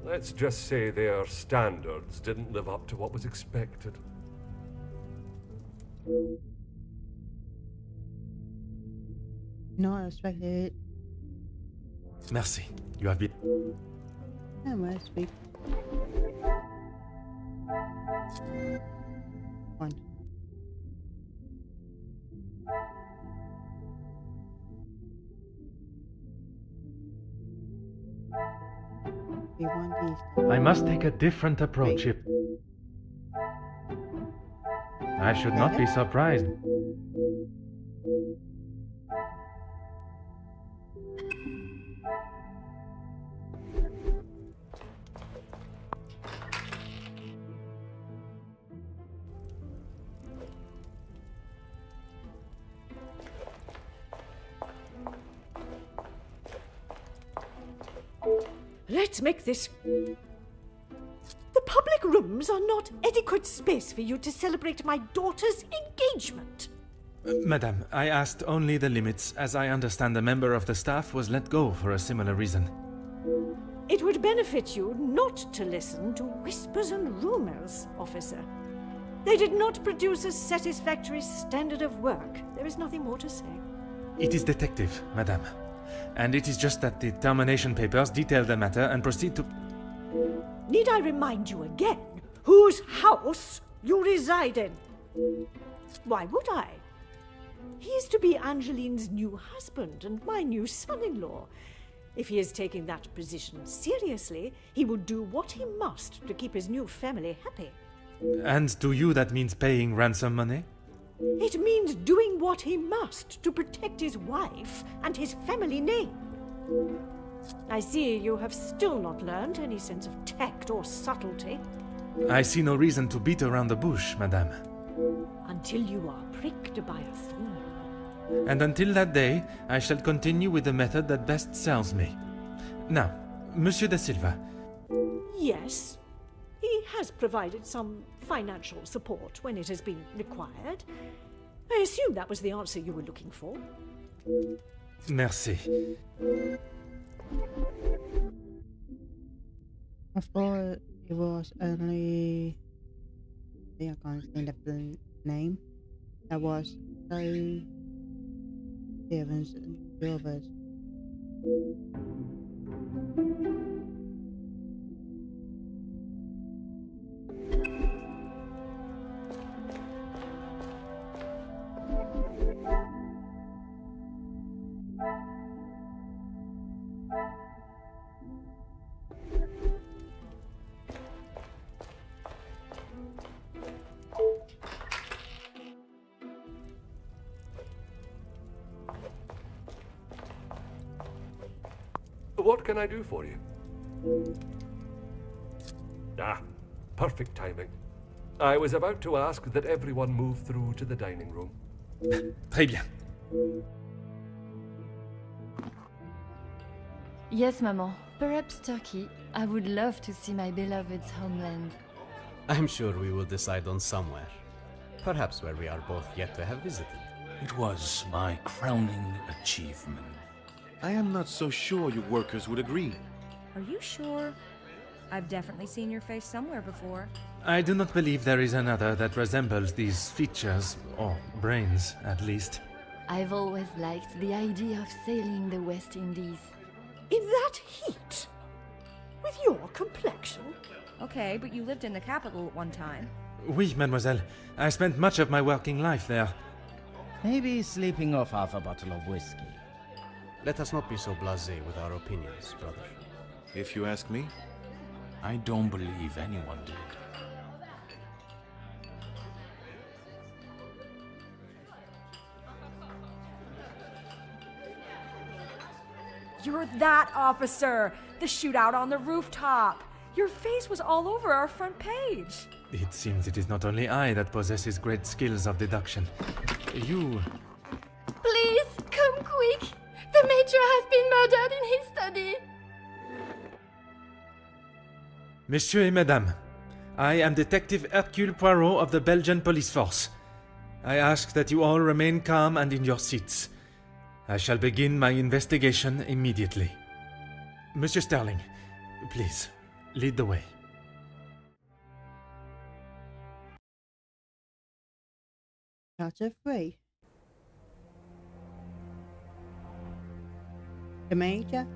[SPEAKER 9] Let's just say their standards didn't live up to what was expected.
[SPEAKER 1] Not expected.
[SPEAKER 3] Merci. You have been...
[SPEAKER 1] I must speak. One. We want these.
[SPEAKER 3] I must take a different approach.
[SPEAKER 1] Wait.
[SPEAKER 3] I should not be surprised.
[SPEAKER 4] Let's make this... The public rooms are not adequate space for you to celebrate my daughter's engagement.
[SPEAKER 3] Madame, I asked only the limits, as I understand a member of the staff was let go for a similar reason.
[SPEAKER 4] It would benefit you not to listen to whispers and rumors, officer. They did not produce a satisfactory standard of work. There is nothing more to say.
[SPEAKER 3] It is detective, madame. And it is just that the termination papers detail the matter and proceed to...
[SPEAKER 4] Need I remind you again whose house you reside in? Why would I? He is to be Angeline's new husband and my new son-in-law. If he is taking that position seriously, he will do what he must to keep his new family happy.
[SPEAKER 3] And to you that means paying ransom money?
[SPEAKER 4] It means doing what he must to protect his wife and his family name. I see you have still not learned any sense of tact or subtlety.
[SPEAKER 3] I see no reason to beat around the bush, madame.
[SPEAKER 4] Until you are pricked by a thorn.
[SPEAKER 3] And until that day, I shall continue with the method that best serves me. Now, Monsieur da Silva.
[SPEAKER 4] Yes, he has provided some financial support when it has been required. I assume that was the answer you were looking for.
[SPEAKER 3] Merci.
[SPEAKER 1] I thought it was only... I can't stand up the name. That was so... Evans and Silvers.
[SPEAKER 9] What can I do for you? Ah, perfect timing. I was about to ask that everyone move through to the dining room.
[SPEAKER 3] Très bien.
[SPEAKER 10] Yes, Maman. Perhaps Turkey. I would love to see my beloved's homeland.
[SPEAKER 11] I'm sure we will decide on somewhere. Perhaps where we are both yet to have visited.
[SPEAKER 7] It was my crowning achievement.
[SPEAKER 6] I am not so sure your workers would agree.
[SPEAKER 5] Are you sure? I've definitely seen your face somewhere before.
[SPEAKER 3] I do not believe there is another that resembles these features, or brains, at least.
[SPEAKER 10] I've always liked the idea of sailing the West Indies.
[SPEAKER 4] In that heat? With your complexion?
[SPEAKER 5] Okay, but you lived in the capital at one time.
[SPEAKER 3] Oui, mademoiselle. I spent much of my working life there.
[SPEAKER 2] Maybe sleeping off half a bottle of whiskey.
[SPEAKER 11] Let us not be so blasé with our opinions, brother.
[SPEAKER 6] If you ask me,
[SPEAKER 7] I don't believe anyone did.
[SPEAKER 5] You're that officer! The shootout on the rooftop! Your face was all over our front page!
[SPEAKER 3] It seems it is not only I that possesses great skills of deduction. You...
[SPEAKER 10] Please, come quick! The Major has been murdered in his study!
[SPEAKER 3] Messieurs et Mesdames, I am Detective Hercule Poirot of the Belgian Police Force. I ask that you all remain calm and in your seats. I shall begin my investigation immediately. Monsieur Sterling, please, lead the way.
[SPEAKER 1] Chapter 3. The Major.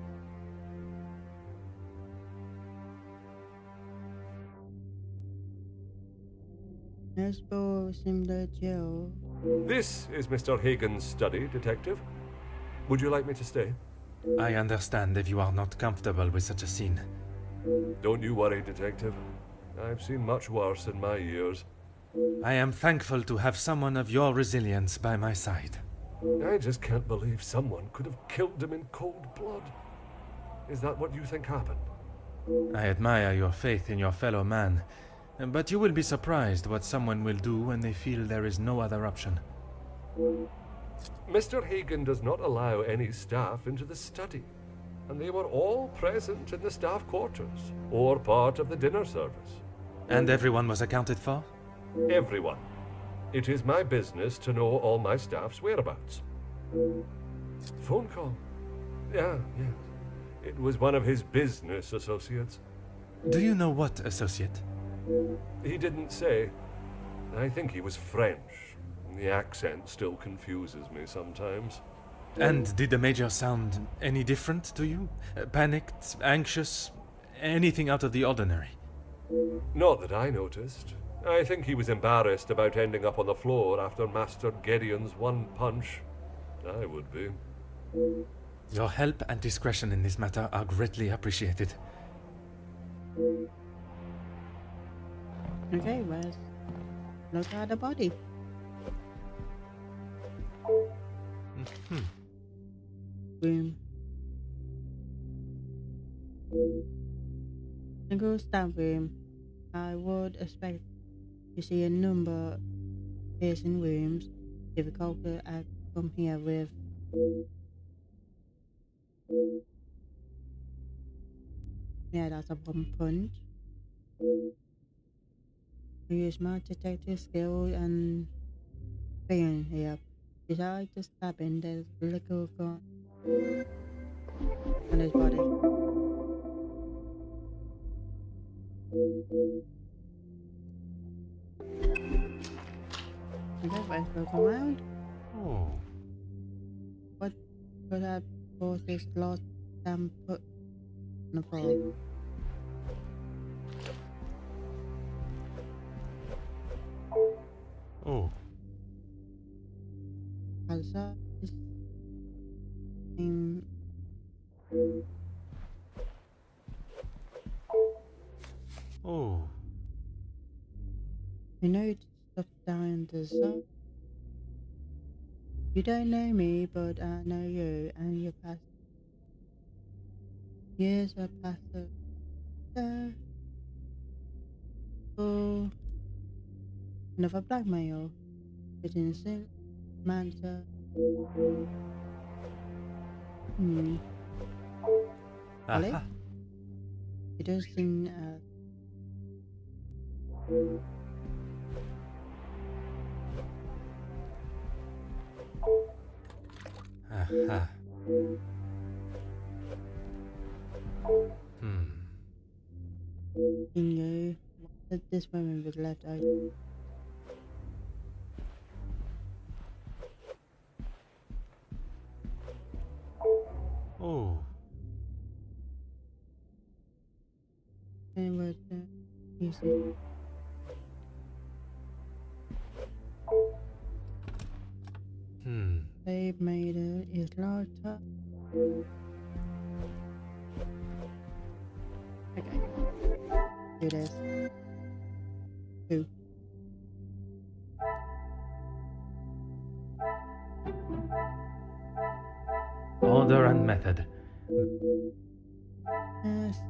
[SPEAKER 1] Nesbo Simda Jill.
[SPEAKER 9] This is Mr. Hagen's study, Detective. Would you like me to stay?
[SPEAKER 3] I understand if you are not comfortable with such a scene.
[SPEAKER 9] Don't you worry, Detective. I've seen much worse in my years.
[SPEAKER 3] I am thankful to have someone of your resilience by my side.
[SPEAKER 9] I just can't believe someone could have killed him in cold blood. Is that what you think happened?
[SPEAKER 3] I admire your faith in your fellow man, but you will be surprised what someone will do when they feel there is no other option.
[SPEAKER 9] Mr. Hagen does not allow any staff into the study. and they were all present in the staff quarters, or part of the dinner service.
[SPEAKER 3] And everyone was accounted for?
[SPEAKER 9] Everyone. It is my business to know all my staff's whereabouts. Phone call. Yeah. It was one of his business associates.
[SPEAKER 3] Do you know what associate?
[SPEAKER 9] He didn't say. I think he was French. The accent still confuses me sometimes.
[SPEAKER 3] And did the Major sound any different to you? Panicked, anxious, anything out of the ordinary?
[SPEAKER 9] Not that I noticed. I think he was embarrassed about ending up on the floor after Master Gideon's one punch. I would be.
[SPEAKER 3] Your help and discretion in this matter are greatly appreciated.
[SPEAKER 1] Okay, let's look at the body. Room. Single staff room. I would expect to see a number of piercing wounds. Difficult to come here with. Yeah, that's a one punch. I use my detective skill and being here. Besides the stabbing, there's little gun on his body. Okay, let's look around.
[SPEAKER 3] Oh.
[SPEAKER 1] What could have caused this lost and put on the floor?
[SPEAKER 3] Oh.
[SPEAKER 1] Also, this
[SPEAKER 3] Oh.
[SPEAKER 1] I know stuff down the side. You don't know me, but I know you and your past. Years are past. Oh, another blackmail. It's insane. Manta. Ali?
[SPEAKER 3] Aha.
[SPEAKER 1] It does seem
[SPEAKER 3] Aha.
[SPEAKER 1] in you. At this moment with left eye.
[SPEAKER 3] Oh.
[SPEAKER 1] And what you see. They made it larger. Okay. Do this. 2.
[SPEAKER 3] Order and method.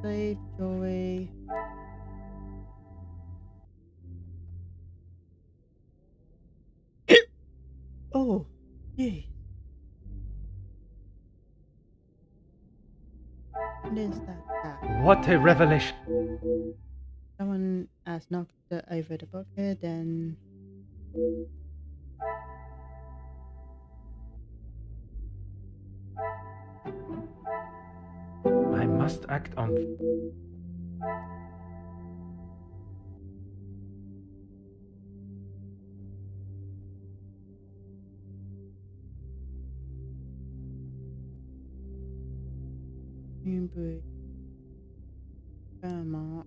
[SPEAKER 1] Save joy. Oh, yeah. What is that?
[SPEAKER 3] What a revelation!
[SPEAKER 1] Someone has knocked over the bucket and
[SPEAKER 3] I must act on.
[SPEAKER 1] Newbury. Vermont.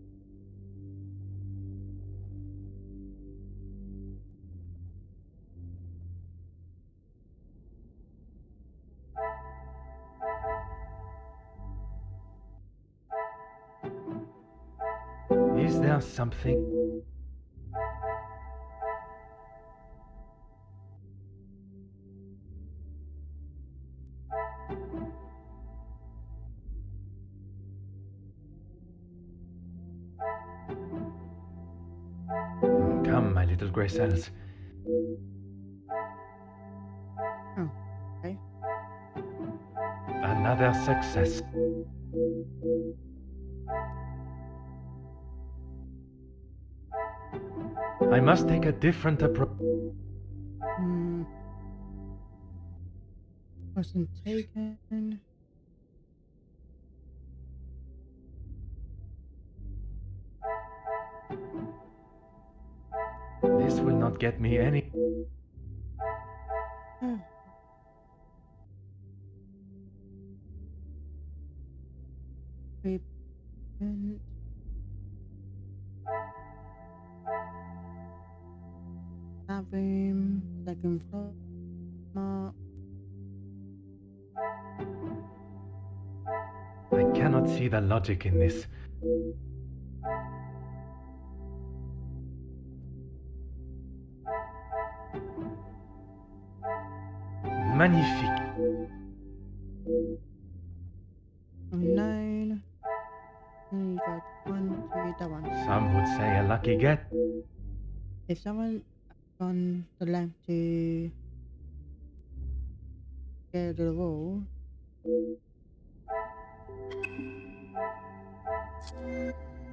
[SPEAKER 3] Is there something? Come, my little grey cells.
[SPEAKER 1] Oh, okay.
[SPEAKER 3] Another success. I must take a different approach.
[SPEAKER 1] Wasn't taken.
[SPEAKER 3] This will not get me any.
[SPEAKER 1] Repent. That room, second floor. Mark.
[SPEAKER 3] I cannot see the logic in this. Magnifique.
[SPEAKER 1] Unknown. And you got 1, 2, that one.
[SPEAKER 3] Some would say a lucky get.
[SPEAKER 1] If someone gone the length to get to the wall,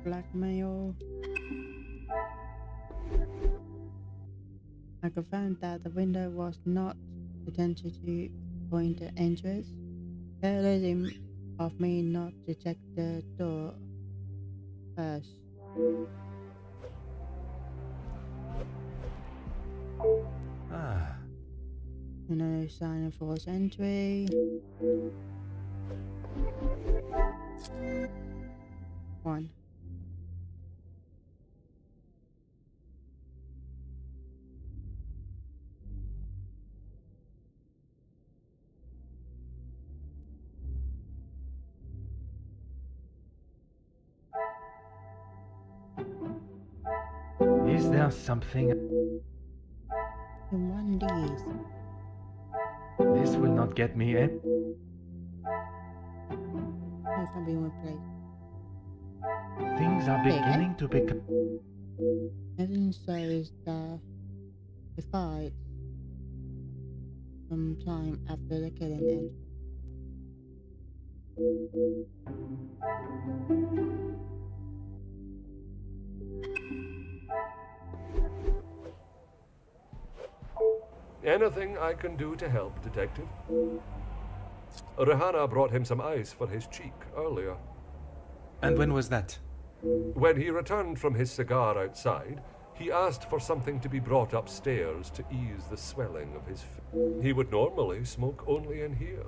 [SPEAKER 1] blackmail. I confirmed that the window was not identity point of entrance. Careless of me not to check the door first.
[SPEAKER 3] Ah,
[SPEAKER 1] No sign of forced entry. 1.
[SPEAKER 3] is there something?
[SPEAKER 1] In 1
[SPEAKER 3] This will not get me in.
[SPEAKER 1] There's gonna be one place.
[SPEAKER 3] Things are beginning to become.
[SPEAKER 1] Evidence shows that the fight some time after the killing ended.
[SPEAKER 9] Anything I can do to help, Detective? Rihanna brought him some ice for his cheek earlier.
[SPEAKER 3] And when was that?
[SPEAKER 9] When he returned from his cigar outside, he asked for something to be brought upstairs to ease the swelling of his face. He would normally smoke only in here.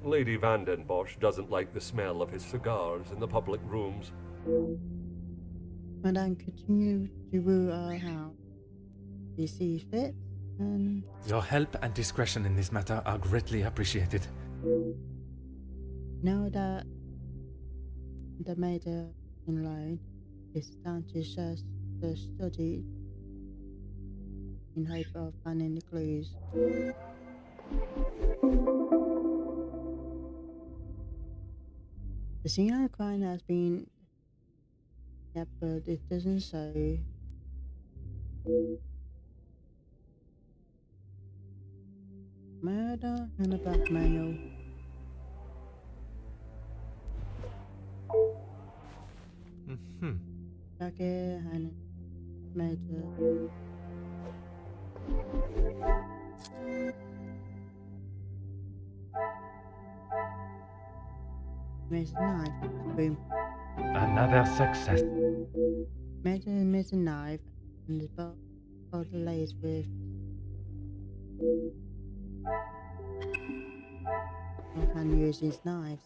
[SPEAKER 9] Lady Vandenbosch doesn't like the smell of his cigars in the public rooms.
[SPEAKER 1] Madame continue to rule our house. You see fit, and
[SPEAKER 3] Your help and discretion in this matter are greatly appreciated.
[SPEAKER 1] now that the major in line is down to search the study in hope of finding the clues. The scene of the crime has been but it doesn't say. Murder and a blackmail. Jacket and murder. There's a knife. Boom.
[SPEAKER 3] Another success.
[SPEAKER 1] Murder and miss a knife and the bottle lays with. I can use these knives.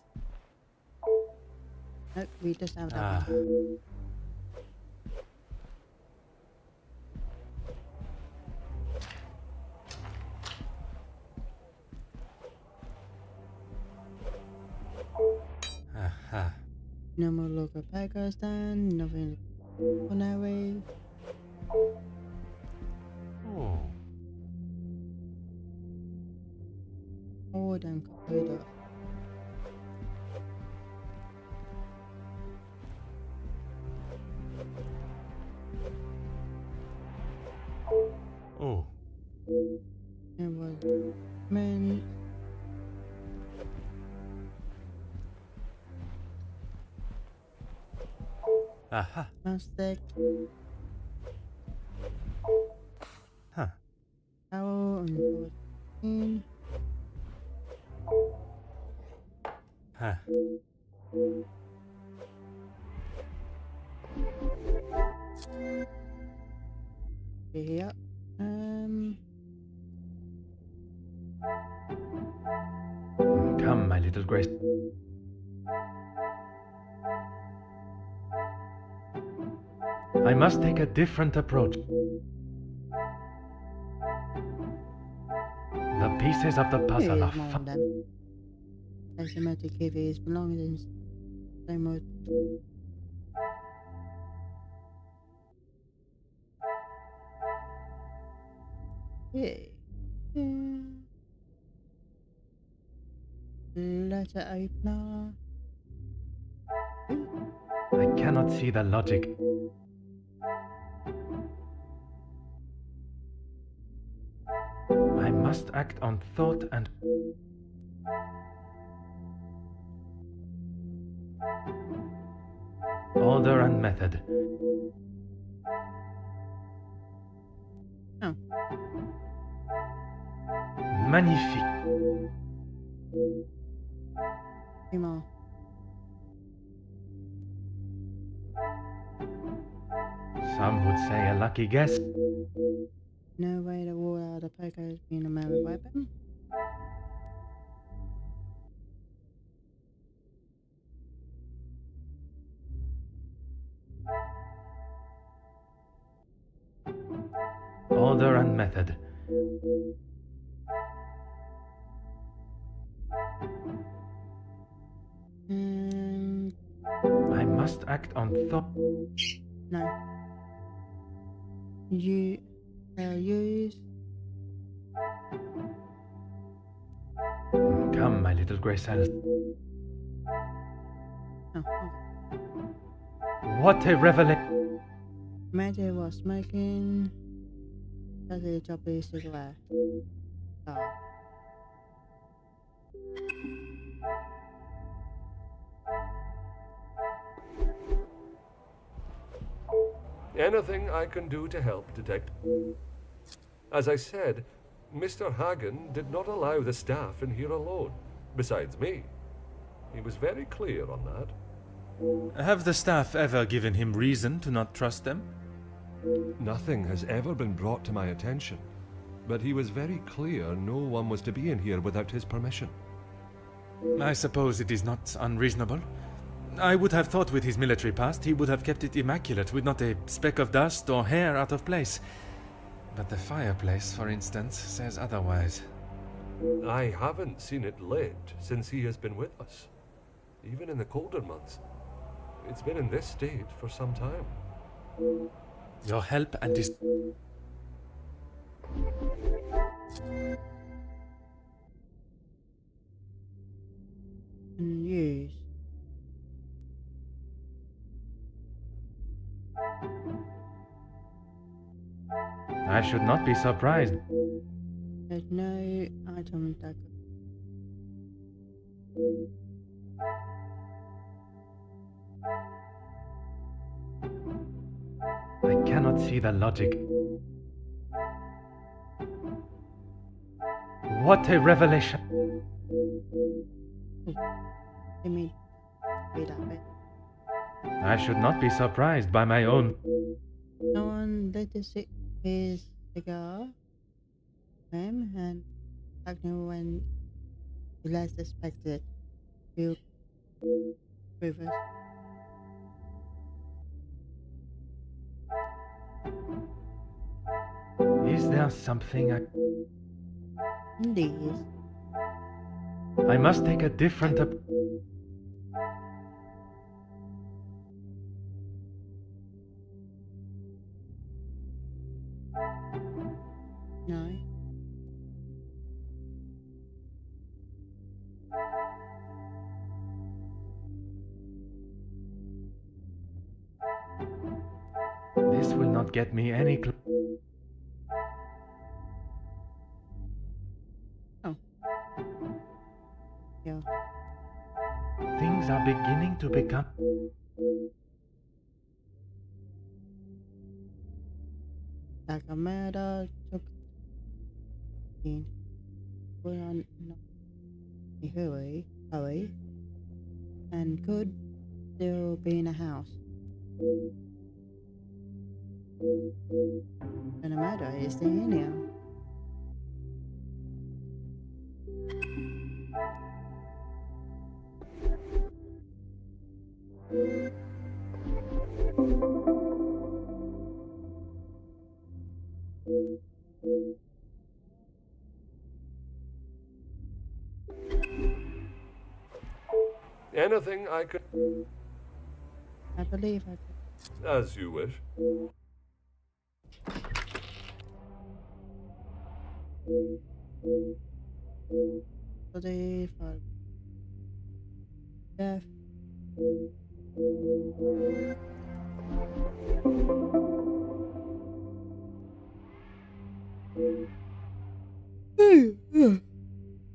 [SPEAKER 1] Nope, we just have that one.
[SPEAKER 3] Aha.
[SPEAKER 1] No more local packer stand, nothing on our way.
[SPEAKER 3] Oh.
[SPEAKER 1] Oh, damn computer.
[SPEAKER 3] Oh.
[SPEAKER 1] It was meant.
[SPEAKER 3] Aha.
[SPEAKER 1] Plastic. towel and put it in.
[SPEAKER 3] Huh.
[SPEAKER 1] Here.
[SPEAKER 3] Come, my little Grace. I must take a different approach. The pieces of the puzzle
[SPEAKER 1] Here
[SPEAKER 3] are
[SPEAKER 1] is mine then. There's a magic give his belongings. Same word. Yeah. Letter opener.
[SPEAKER 3] I cannot see the logic. I must act on thought and... order and method.
[SPEAKER 1] Oh.
[SPEAKER 3] Magnifique.
[SPEAKER 1] Two more.
[SPEAKER 3] Some would say a lucky guess.
[SPEAKER 1] No way to rule out a poker as being a melee weapon.
[SPEAKER 3] Order and method. I must act on thought.
[SPEAKER 1] No. You use.
[SPEAKER 3] Come, my little Grace Alice.
[SPEAKER 1] Oh, okay.
[SPEAKER 3] What a revelation!
[SPEAKER 1] Major was smoking. Does a job with cigarette. Oh.
[SPEAKER 9] Anything I can do to help, Detective? As I said, Mr. Hagen did not allow the staff in here alone, besides me. He was very clear on that.
[SPEAKER 3] Have the staff ever given him reason to not trust them?
[SPEAKER 9] Nothing has ever been brought to my attention, but he was very clear no one was to be in here without his permission.
[SPEAKER 3] I suppose it is not unreasonable. I would have thought with his military past he would have kept it immaculate, with not a speck of dust or hair out of place. But the fireplace, for instance, says otherwise.
[SPEAKER 9] I haven't seen it lit since he has been with us, even in the colder months. It's been in this state for some time.
[SPEAKER 3] Your help and his...
[SPEAKER 1] And use.
[SPEAKER 3] I should not be surprised.
[SPEAKER 1] There's no item that
[SPEAKER 3] I cannot see the logic. What a revelation!
[SPEAKER 1] give me read that bit.
[SPEAKER 3] I should not be surprised by my own...
[SPEAKER 1] Someone lit his cigar. And Agnew when he last expected to reverse.
[SPEAKER 3] Is there something
[SPEAKER 1] Indeed.
[SPEAKER 3] I must take a different
[SPEAKER 1] No.
[SPEAKER 3] This will not get me any
[SPEAKER 1] Oh. Yeah.
[SPEAKER 3] Things are beginning to become...
[SPEAKER 1] Like a murder took in. Put on a hurry, and could still be in a house. And the murder is the Indian.
[SPEAKER 9] Anything I can...
[SPEAKER 1] I believe I could.
[SPEAKER 9] As you wish.
[SPEAKER 1] Believe I death.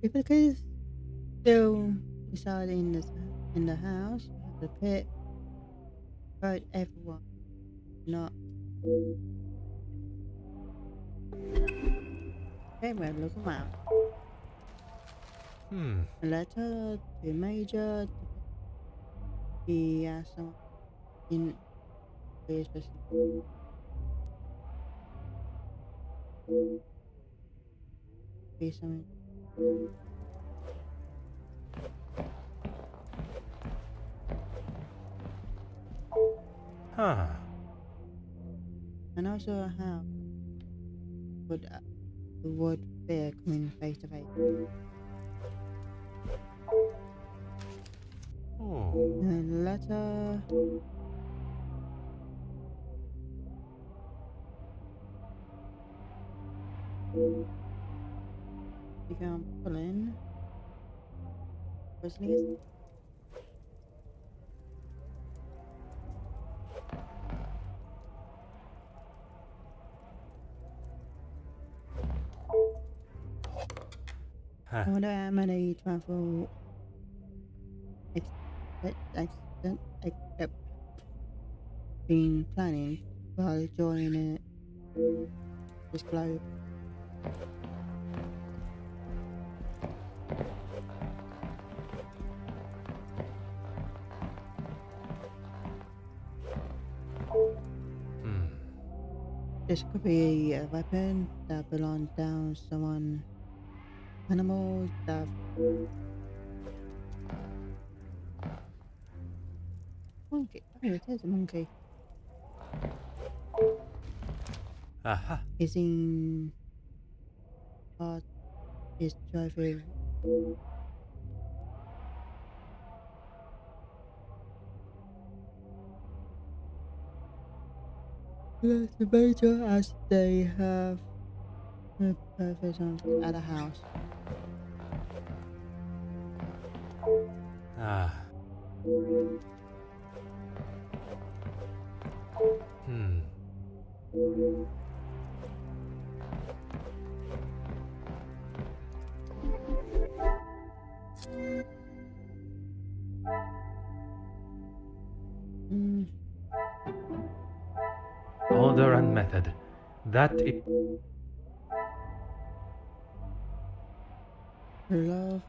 [SPEAKER 1] If the kids still reside in the house, the pit, vote everyone, not. Okay, well, look around. A letter to Major. He has someone in his specific. Be something.
[SPEAKER 3] Huh.
[SPEAKER 1] And also how would fear coming face to face.
[SPEAKER 3] Oh.
[SPEAKER 1] A letter. You can pull in. Grizzlies.
[SPEAKER 3] Huh.
[SPEAKER 1] I wonder how many travel been planning while joining it. This globe. This could be a weapon that belongs down someone. Animals that. Monkey. Oh, it is a monkey.
[SPEAKER 3] Aha.
[SPEAKER 1] Is in. His trophy. Yes, the major as they have a purpose at a house.
[SPEAKER 3] Ah. Order and method. That is.
[SPEAKER 1] Love.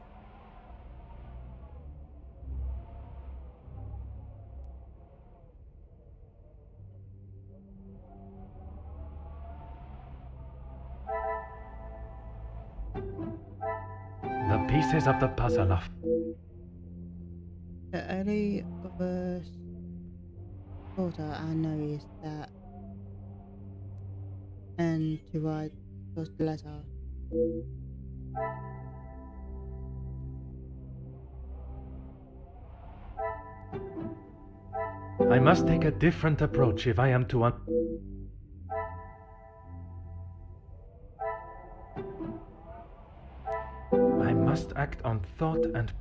[SPEAKER 3] The pieces of the puzzle of.
[SPEAKER 1] The only other thought I know is that, and to write just the letter.
[SPEAKER 3] I must take a different approach if I am to I must act on thought and.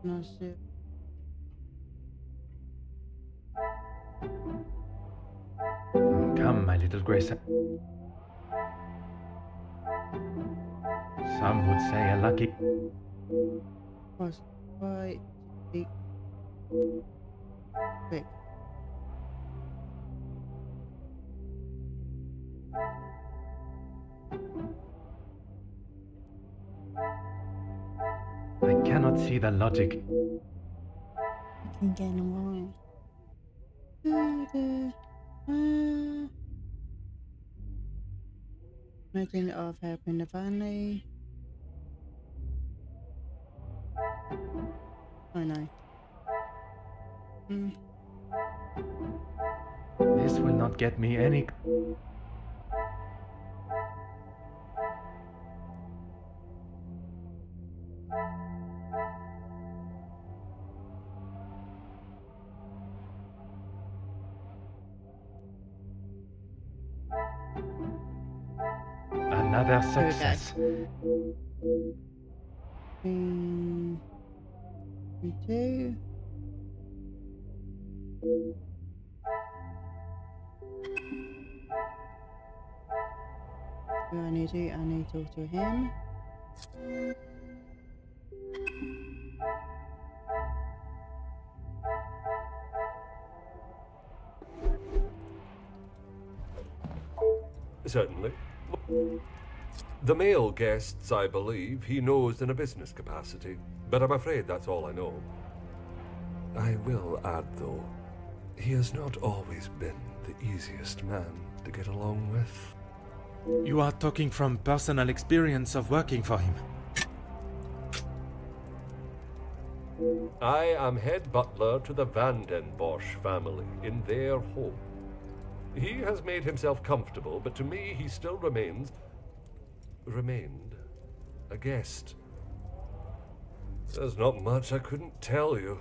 [SPEAKER 1] Not sure.
[SPEAKER 3] Come, my little Grace. Some would say a lucky.
[SPEAKER 1] Was quite big. Quick.
[SPEAKER 3] I cannot see the logic.
[SPEAKER 1] I can get them wrong. Imagine of helping the family. Oh no.
[SPEAKER 3] This will not get me any. Another success.
[SPEAKER 1] 2. What do I need to do? I need to talk to him.
[SPEAKER 9] Certainly. The male guests, I believe, he knows in a business capacity, but I'm afraid that's all I know. I will add, though, he has not always been the easiest man to get along with.
[SPEAKER 3] You are talking from personal experience of working for him.
[SPEAKER 9] I am head butler to the Van den Bosch family in their home. He has made himself comfortable, but to me he still remained a guest. There's not much I couldn't tell you.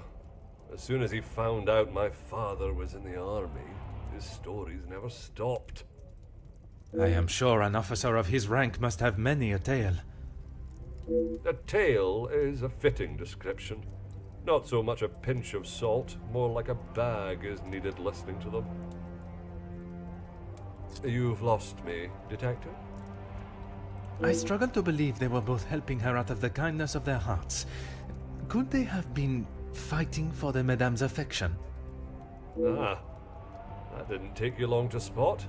[SPEAKER 9] As soon as he found out my father was in the army, his stories never stopped.
[SPEAKER 3] I am sure an officer of his rank must have many a tale.
[SPEAKER 9] A tale is a fitting description. Not so much a pinch of salt, more like a bag is needed listening to them. You've lost me, Detective.
[SPEAKER 3] I struggle to believe they were both helping her out of the kindness of their hearts. Could they have been fighting for the Madame's affection?
[SPEAKER 9] Ah, that didn't take you long to spot.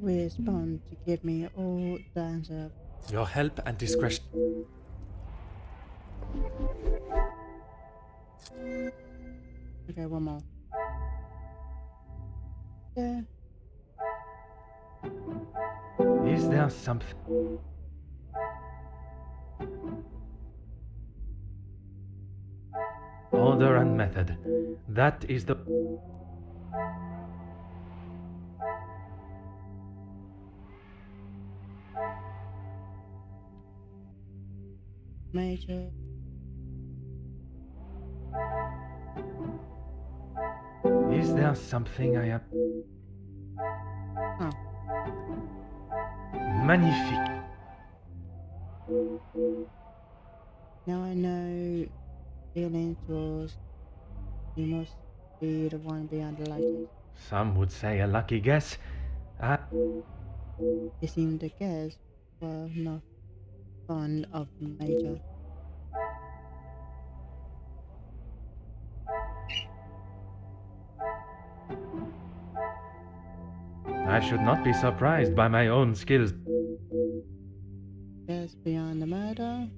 [SPEAKER 1] Respond to give me all the answer.
[SPEAKER 3] Your help and discretion.
[SPEAKER 1] Okay, one more. Yeah.
[SPEAKER 3] Is there something? Order and method. That is the...
[SPEAKER 1] Major.
[SPEAKER 3] Is there something I have...
[SPEAKER 1] Oh.
[SPEAKER 3] Magnifique.
[SPEAKER 1] Now I know feeling towards you must be the one behind the lighters.
[SPEAKER 3] Some would say a lucky guess.
[SPEAKER 1] It seemed the guests were not fond of Major.
[SPEAKER 3] I should not be surprised by my own skills.
[SPEAKER 1] Guests beyond the murder.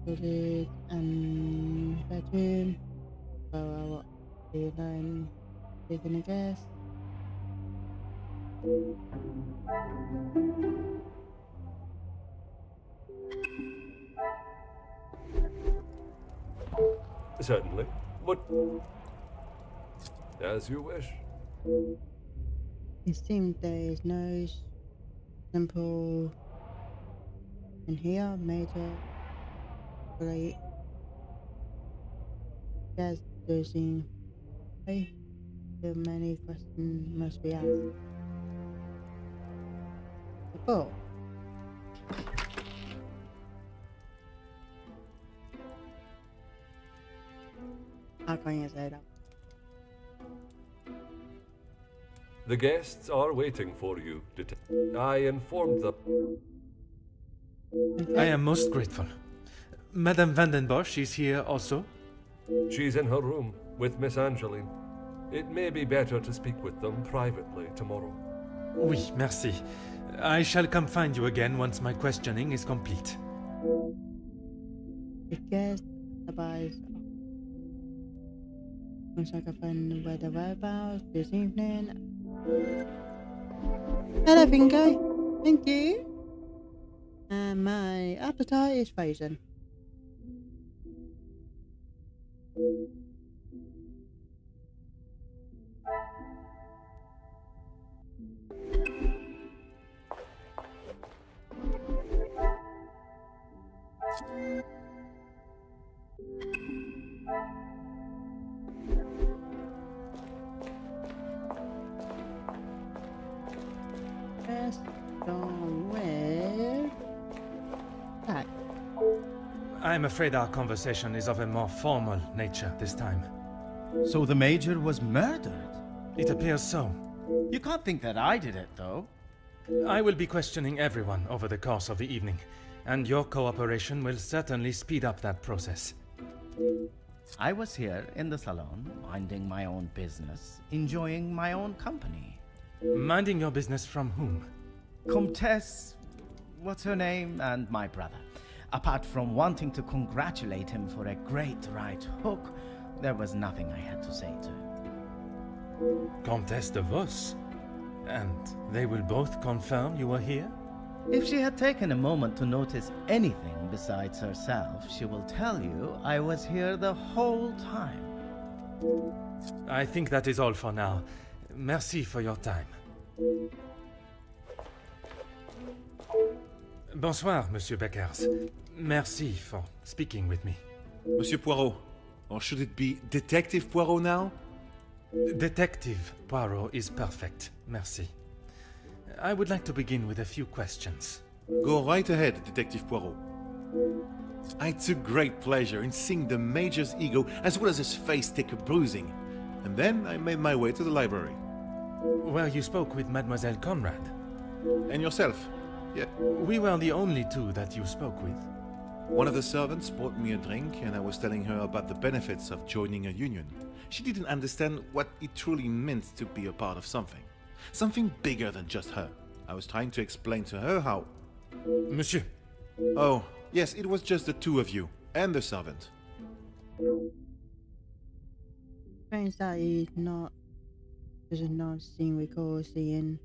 [SPEAKER 1] Bullet and bedroom. So I will be alone taking a guess.
[SPEAKER 9] Certainly. What? As you wish.
[SPEAKER 1] It seems there is no simple in here, Major. Great. Guess there seem way too many questions must be asked. Oh. How can you say that?
[SPEAKER 9] The guests are waiting for you, Detective. I informed them.
[SPEAKER 3] I am most grateful. Madame Vandenbosch is here also?
[SPEAKER 9] She's in her room with Miss Angeline. It may be better to speak with them privately tomorrow.
[SPEAKER 3] Oui, merci. I shall come find you again once my questioning is complete.
[SPEAKER 1] I guess about once I can find where the whereabouts this evening. Hello, Fingo. Thank you. And my appetite is frozen. Let's go with that.
[SPEAKER 3] I'm afraid our conversation is of a more formal nature this time.
[SPEAKER 2] So the Major was murdered?
[SPEAKER 3] It appears so.
[SPEAKER 2] You can't think that I did it, though.
[SPEAKER 3] I will be questioning everyone over the course of the evening, and your cooperation will certainly speed up that process.
[SPEAKER 2] I was here in the salon, minding my own business, enjoying my own company.
[SPEAKER 3] Minding your business from whom?
[SPEAKER 2] Comtesse, what's her name, and my brother. Apart from wanting to congratulate him for a great right hook, there was nothing I had to say to.
[SPEAKER 3] Comtesse de Vos? And they will both confirm you were here?
[SPEAKER 2] If she had taken a moment to notice anything besides herself, she will tell you I was here the whole time.
[SPEAKER 3] I think that is all for now. Merci for your time. Bonsoir, Monsieur Beckers. Merci for speaking with me.
[SPEAKER 6] Monsieur Poirot, or should it be Detective Poirot now?
[SPEAKER 3] Detective Poirot is perfect. Merci. I would like to begin with a few questions.
[SPEAKER 6] Go right ahead, Detective Poirot. I took great pleasure in seeing the Major's ego as well as his face take a bruising, and then I made my way to the library.
[SPEAKER 3] Where you spoke with Mademoiselle Conrad.
[SPEAKER 6] And yourself? Yeah.
[SPEAKER 3] We were the only two that you spoke with.
[SPEAKER 6] One of the servants brought me a drink, and I was telling her about the benefits of joining a union. She didn't understand what it truly meant to be a part of something. Something bigger than just her. I was trying to explain to her how...
[SPEAKER 3] Monsieur.
[SPEAKER 6] Oh, yes, it was just the two of you, and the servant.
[SPEAKER 1] Strange that he's not... There's not scene recall seeing...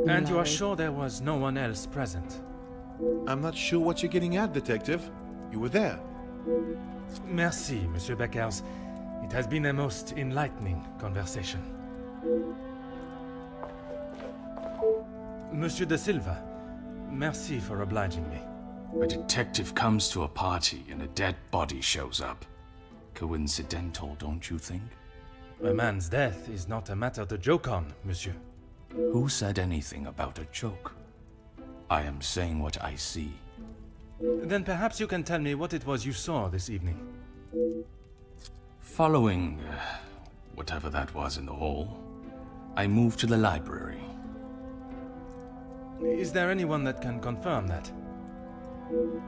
[SPEAKER 3] And you are sure there was no one else present?
[SPEAKER 6] I'm not sure what you're getting at, Detective. You were there.
[SPEAKER 3] Merci, Monsieur Beckers. It has been a most enlightening conversation. Monsieur de Silva, merci for obliging me.
[SPEAKER 7] A detective comes to a party and a dead body shows up. Coincidental, don't you think?
[SPEAKER 3] A man's death is not a matter to joke on, monsieur.
[SPEAKER 7] Who said anything about a joke? I am saying what I see.
[SPEAKER 3] Then perhaps you can tell me what it was you saw this evening.
[SPEAKER 7] Following whatever that was in the hall, I moved to the library.
[SPEAKER 3] Is there anyone that can confirm that?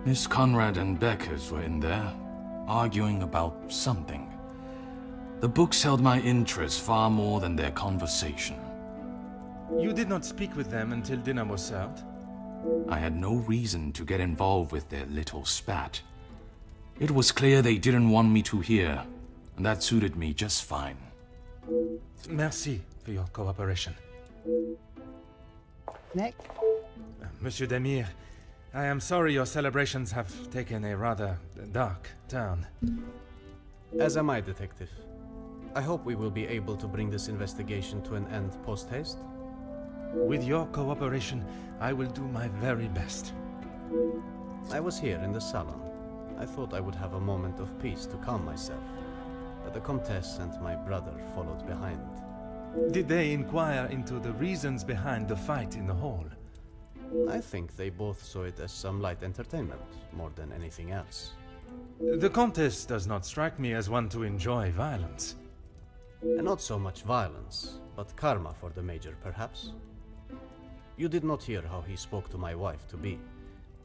[SPEAKER 7] Miss Conrad and Beckers were in there, arguing about something. The books held my interest far more than their conversation.
[SPEAKER 3] You did not speak with them until dinner was served?
[SPEAKER 7] I had no reason to get involved with their little spat. It was clear they didn't want me to hear, and that suited me just fine.
[SPEAKER 3] Merci for your cooperation.
[SPEAKER 1] Next.
[SPEAKER 3] Monsieur Demir, I am sorry your celebrations have taken a rather dark turn.
[SPEAKER 11] As am I, Detective. I hope we will be able to bring this investigation to an end post-haste.
[SPEAKER 3] With your cooperation, I will do my very best.
[SPEAKER 11] I was here in the salon. I thought I would have a moment of peace to calm myself, but the Comtesse and my brother followed behind.
[SPEAKER 3] Did they inquire into the reasons behind the fight in the hall?
[SPEAKER 11] I think they both saw it as some light entertainment, more than anything else.
[SPEAKER 3] The Comtesse does not strike me as one to enjoy violence.
[SPEAKER 11] And not so much violence, but karma for the Major, perhaps. You did not hear how he spoke to my wife-to-be.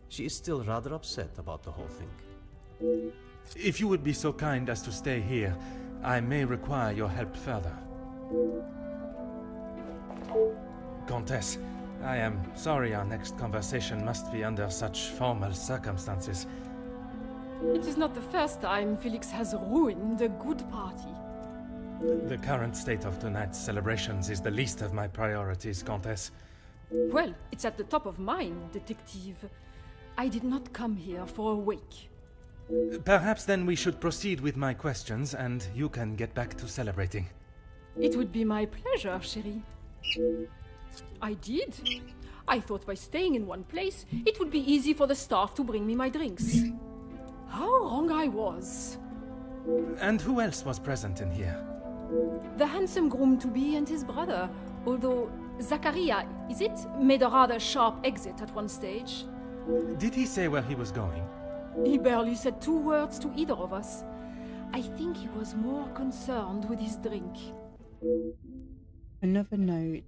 [SPEAKER 11] She is still rather upset about the whole thing.
[SPEAKER 3] If you would be so kind as to stay here, I may require your help further. Countess, I am sorry our next conversation must be under such formal circumstances.
[SPEAKER 8] It is not the first time Felix has ruined a good party.
[SPEAKER 3] The current state of tonight's celebrations is the least of my priorities, Countess.
[SPEAKER 8] Well, it's at the top of mine, detective. I did not come here for a wake.
[SPEAKER 3] Perhaps then we should proceed with my questions and you can get back to celebrating.
[SPEAKER 8] It would be my pleasure, chérie. I did. I thought by staying in one place, it would be easy for the staff to bring me my drinks. How wrong I was.
[SPEAKER 3] And who else was present in here?
[SPEAKER 8] The handsome groom-to-be and his brother, although Zachariah, is it, made a rather sharp exit at one stage.
[SPEAKER 3] Did he say where he was going?
[SPEAKER 8] He barely said 2 words to either of us. I think he was more concerned with his drink.
[SPEAKER 1] Another note.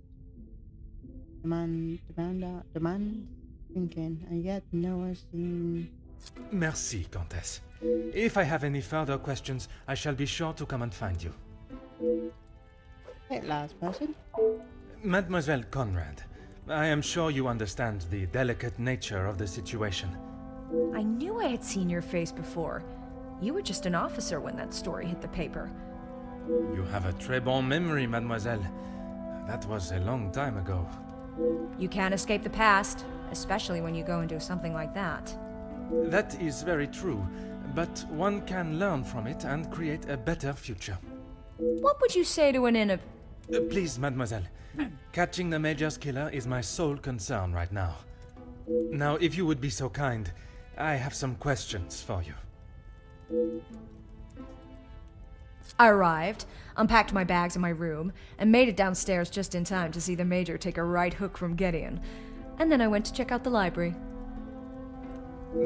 [SPEAKER 1] The man thinking, and yet no one's seen.
[SPEAKER 3] Merci, Countess. If I have any further questions, I shall be sure to come and find you.
[SPEAKER 1] Hey, last person.
[SPEAKER 3] Mademoiselle Conrad, I am sure you understand the delicate nature of the situation.
[SPEAKER 5] I knew I had seen your face before. You were just an officer when that story hit the paper.
[SPEAKER 3] You have a très bon memory, mademoiselle. That was a long time ago.
[SPEAKER 5] You can't escape the past, especially when you go and do something like that.
[SPEAKER 3] That is very true, but one can learn from it and create a better future.
[SPEAKER 5] What would you say to an
[SPEAKER 3] Please, mademoiselle. Catching the Major's killer is my sole concern right now. Now, if you would be so kind, I have some questions for you.
[SPEAKER 5] I arrived, unpacked my bags in my room, and made it downstairs just in time to see the Major take a right hook from Gideon. And then I went to check out the library.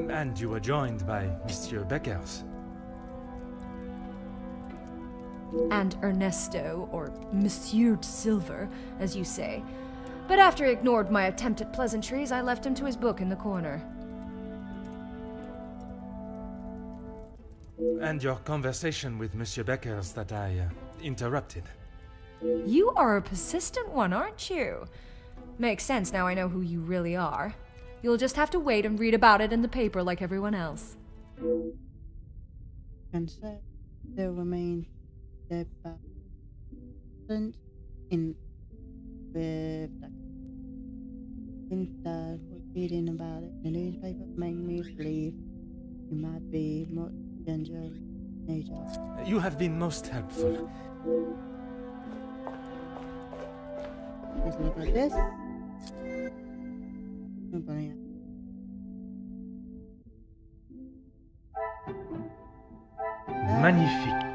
[SPEAKER 3] And you were joined by Monsieur Beckers.
[SPEAKER 5] And Ernesto, or Monsieur Silver, as you say. But after he ignored my attempt at pleasantries, I left him to his book in the corner.
[SPEAKER 3] And your conversation with Monsieur Beckers that I interrupted.
[SPEAKER 5] You are a persistent one, aren't you? Makes sense now I know who you really are. You'll just have to wait and read about it in the paper like everyone else.
[SPEAKER 1] Can say there remain the present in with that reading about it. The newspaper made me believe you might be much danger nature.
[SPEAKER 3] You have been most helpful.
[SPEAKER 1] Let's look at this. Nobody else.
[SPEAKER 3] Magnifique.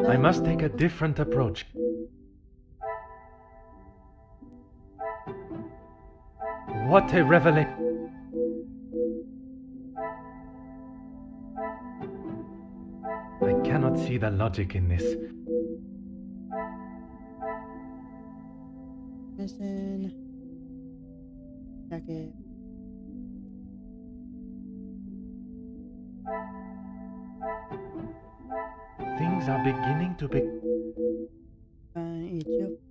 [SPEAKER 3] I must take a different approach. What a revelation! I cannot see the logic in this.
[SPEAKER 1] Missing jacket.
[SPEAKER 3] Things are beginning to be...
[SPEAKER 1] Egypt.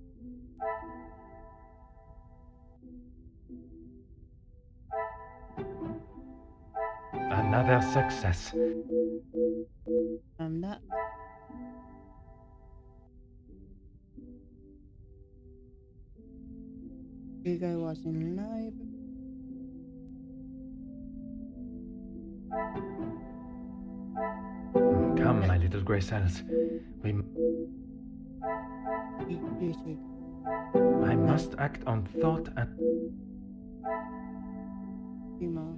[SPEAKER 3] Another success.
[SPEAKER 1] That. Hugo was in live.
[SPEAKER 3] Come, my little grey cells. I must act on thought and...
[SPEAKER 1] Humor.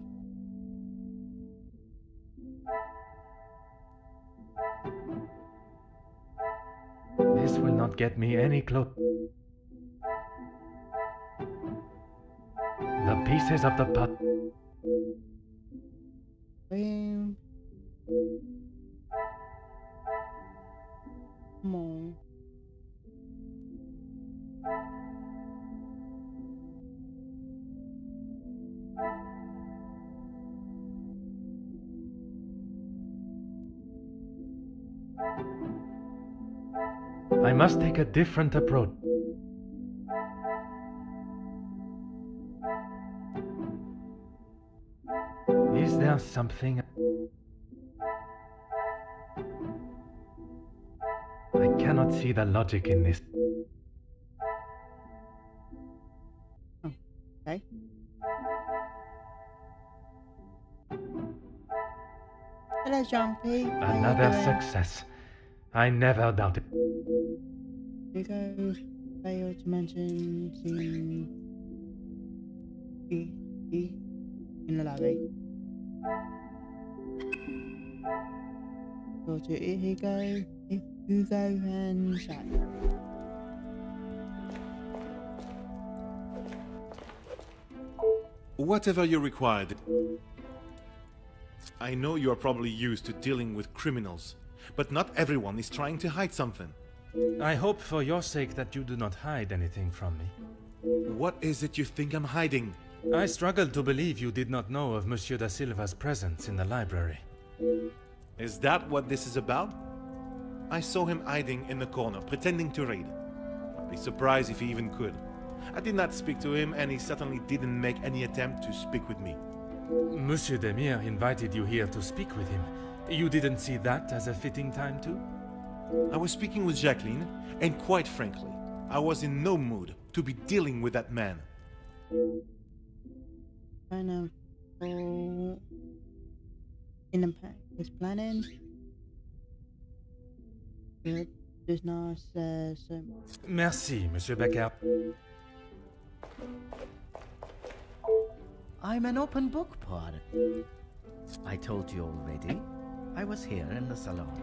[SPEAKER 3] This will not get me any close. The pieces of the puzzle. must take a different approach. Is there something... I cannot see the logic in this.
[SPEAKER 1] Okay. Hello, Jumpy. How you
[SPEAKER 3] Another
[SPEAKER 1] doing?
[SPEAKER 3] success. I never doubted.
[SPEAKER 1] Hugo failed to mention seeing E in the lobby. Go to Hugo and Jack.
[SPEAKER 6] Whatever you required. I know you are probably used to dealing with criminals, but not everyone is trying to hide something.
[SPEAKER 3] I hope for your sake that you do not hide anything from me.
[SPEAKER 6] What is it you think I'm hiding?
[SPEAKER 3] I struggle to believe you did not know of Monsieur da Silva's presence in the library.
[SPEAKER 6] Is that what this is about? I saw him hiding in the corner, pretending to read. I'd be surprised if he even could. I did not speak to him, and he certainly didn't make any attempt to speak with me.
[SPEAKER 3] Monsieur Demire invited you here to speak with him. You didn't see that as a fitting time too?
[SPEAKER 6] I was speaking with Jacqueline, and quite frankly, I was in no mood to be dealing with that man.
[SPEAKER 1] I know. In the his planning. It does not say so much.
[SPEAKER 3] Merci, Monsieur Becker.
[SPEAKER 2] I'm an open book, Poirot. I told you already. I was here in the salon.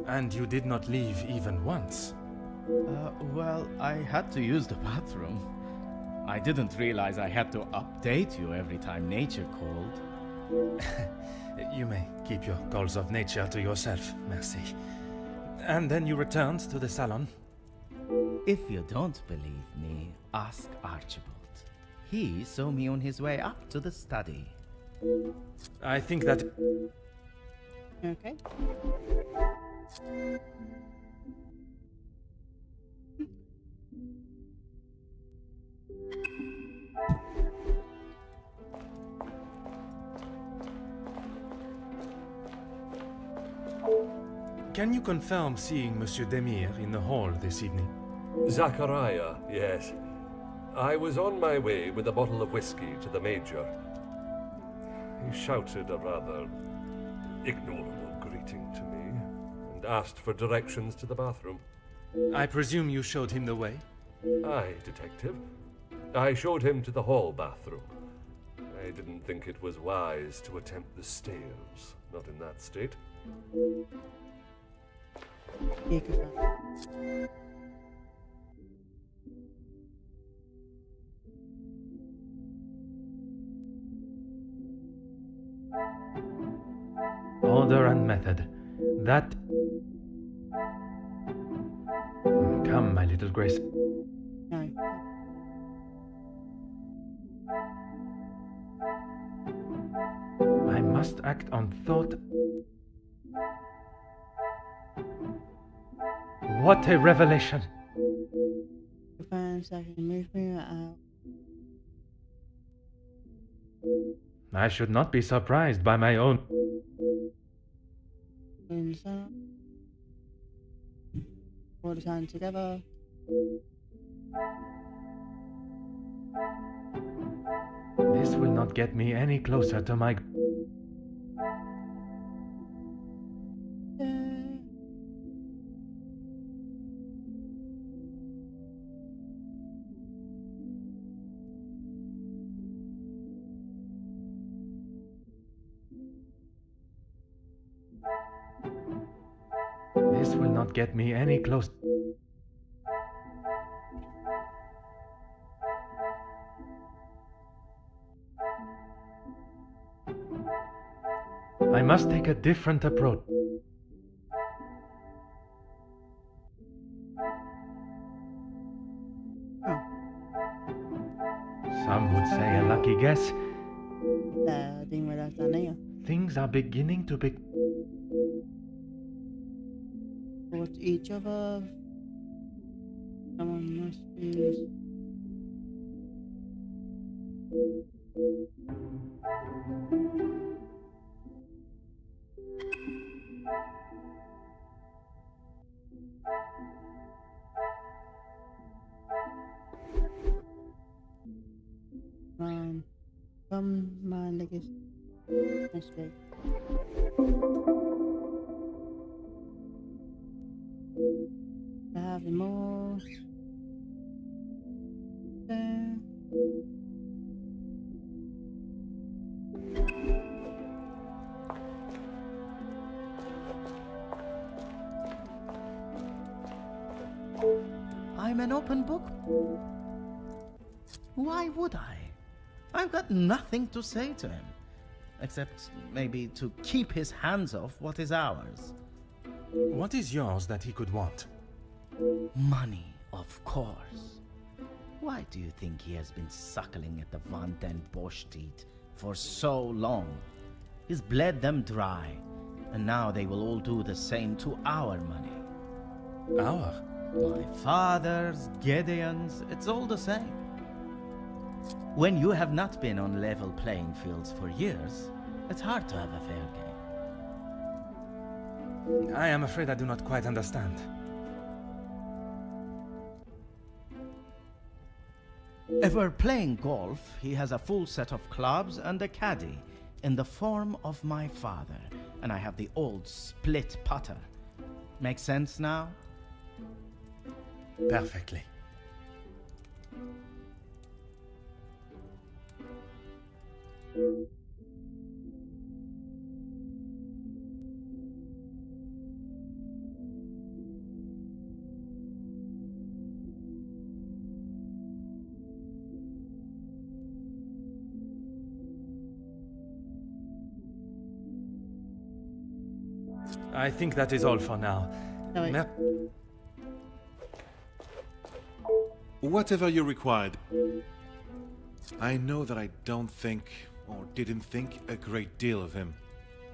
[SPEAKER 3] And you did not leave even once.
[SPEAKER 2] Well, I had to use the bathroom. I didn't realize I had to update you every time nature called.
[SPEAKER 3] You may keep your calls of nature to yourself, merci. And then you returned to the salon?
[SPEAKER 2] If you don't believe me, ask Archibald. He saw me on his way up to the study.
[SPEAKER 3] I think that...
[SPEAKER 1] Okay.
[SPEAKER 3] Can you confirm seeing Monsieur Demire in the hall this evening?
[SPEAKER 9] Zachariah, yes. I was on my way with a bottle of whiskey to the Major. He shouted a rather ignorable greeting to me and asked for directions to the bathroom.
[SPEAKER 3] I presume you showed him the way?
[SPEAKER 9] Aye, detective. I showed him to the hall bathroom. I didn't think it was wise to attempt the stairs, not in that state.
[SPEAKER 1] Yeah, good.
[SPEAKER 3] Order and method. That... Come, my little Grace.
[SPEAKER 1] No.
[SPEAKER 3] I must act on thought. What a revelation!
[SPEAKER 1] Fans that can move me out.
[SPEAKER 3] I should not be surprised by my own...
[SPEAKER 1] And so, all the time together.
[SPEAKER 3] This will not get me any closer to my... This will not get me any closer. I must take a different approach. Some would say a lucky guess.
[SPEAKER 1] Didn't realize that either.
[SPEAKER 3] Things are beginning to be...
[SPEAKER 1] Towards each other. Someone must be. Mine. Mine, I guess. That's big. I have more. There.
[SPEAKER 2] I'm an open book. Why would I? I've got nothing to say to him, except maybe to keep his hands off what is ours.
[SPEAKER 3] What is yours that he could want?
[SPEAKER 2] Money, of course. Why do you think he has been suckling at the Van den Bosch teat for so long? He's bled them dry, and now they will all do the same to our money.
[SPEAKER 3] Our?
[SPEAKER 2] My father's, Gideon's, it's all the same. When you have not been on level playing fields for years, it's hard to have a fair game.
[SPEAKER 3] I am afraid I do not quite understand.
[SPEAKER 2] If we're playing golf, he has a full set of clubs and a caddy in the form of my father, and I have the old split putter. Make sense now?
[SPEAKER 3] Perfectly. I think that is all for now.
[SPEAKER 1] No,
[SPEAKER 3] Mer-
[SPEAKER 6] Whatever you required. I know that I don't think, or didn't think, a great deal of him.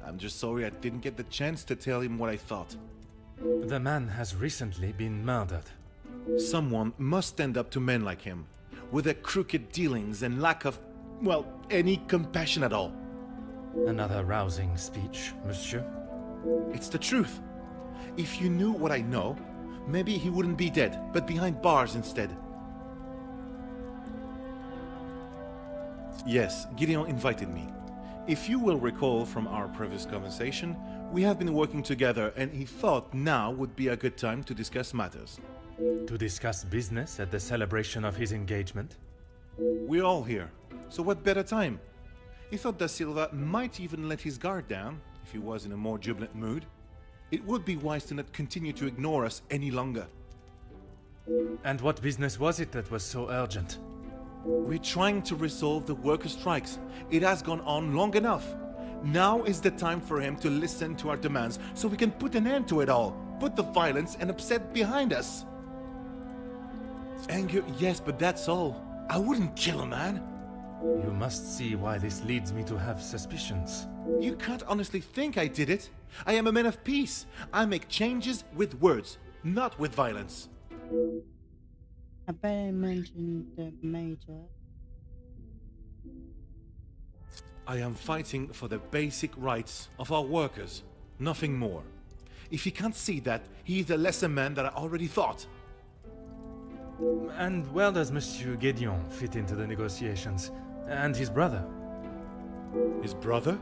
[SPEAKER 6] I'm just sorry I didn't get the chance to tell him what I thought.
[SPEAKER 3] The man has recently been murdered.
[SPEAKER 6] Someone must stand up to men like him, with their crooked dealings and lack of, well, any compassion at all.
[SPEAKER 3] Another rousing speech, monsieur.
[SPEAKER 6] It's the truth. If you knew what I know, maybe he wouldn't be dead, but behind bars instead. Yes, Gideon invited me. If you will recall from our previous conversation, we have been working together and he thought now would be a good time to discuss matters.
[SPEAKER 3] To discuss business at the celebration of his engagement?
[SPEAKER 6] We're all here, so what better time? He thought Da Silva might even let his guard down, if he was in a more jubilant mood. It would be wise to not continue to ignore us any longer.
[SPEAKER 3] And what business was it that was so urgent?
[SPEAKER 6] We're trying to resolve the worker strikes. It has gone on long enough. Now is the time for him to listen to our demands so we can put an end to it all. Put the violence and upset behind us. Anger, yes, but that's all. I wouldn't kill a man.
[SPEAKER 3] You must see why this leads me to have suspicions.
[SPEAKER 6] You can't honestly think I did it. I am a man of peace. I make changes with words, not with violence.
[SPEAKER 1] I better mention the major.
[SPEAKER 6] I am fighting for the basic rights of our workers, nothing more. If he can't see that, he is a lesser man than I already thought.
[SPEAKER 3] And where does Monsieur Gideon fit into the negotiations? And his brother?
[SPEAKER 6] His brother?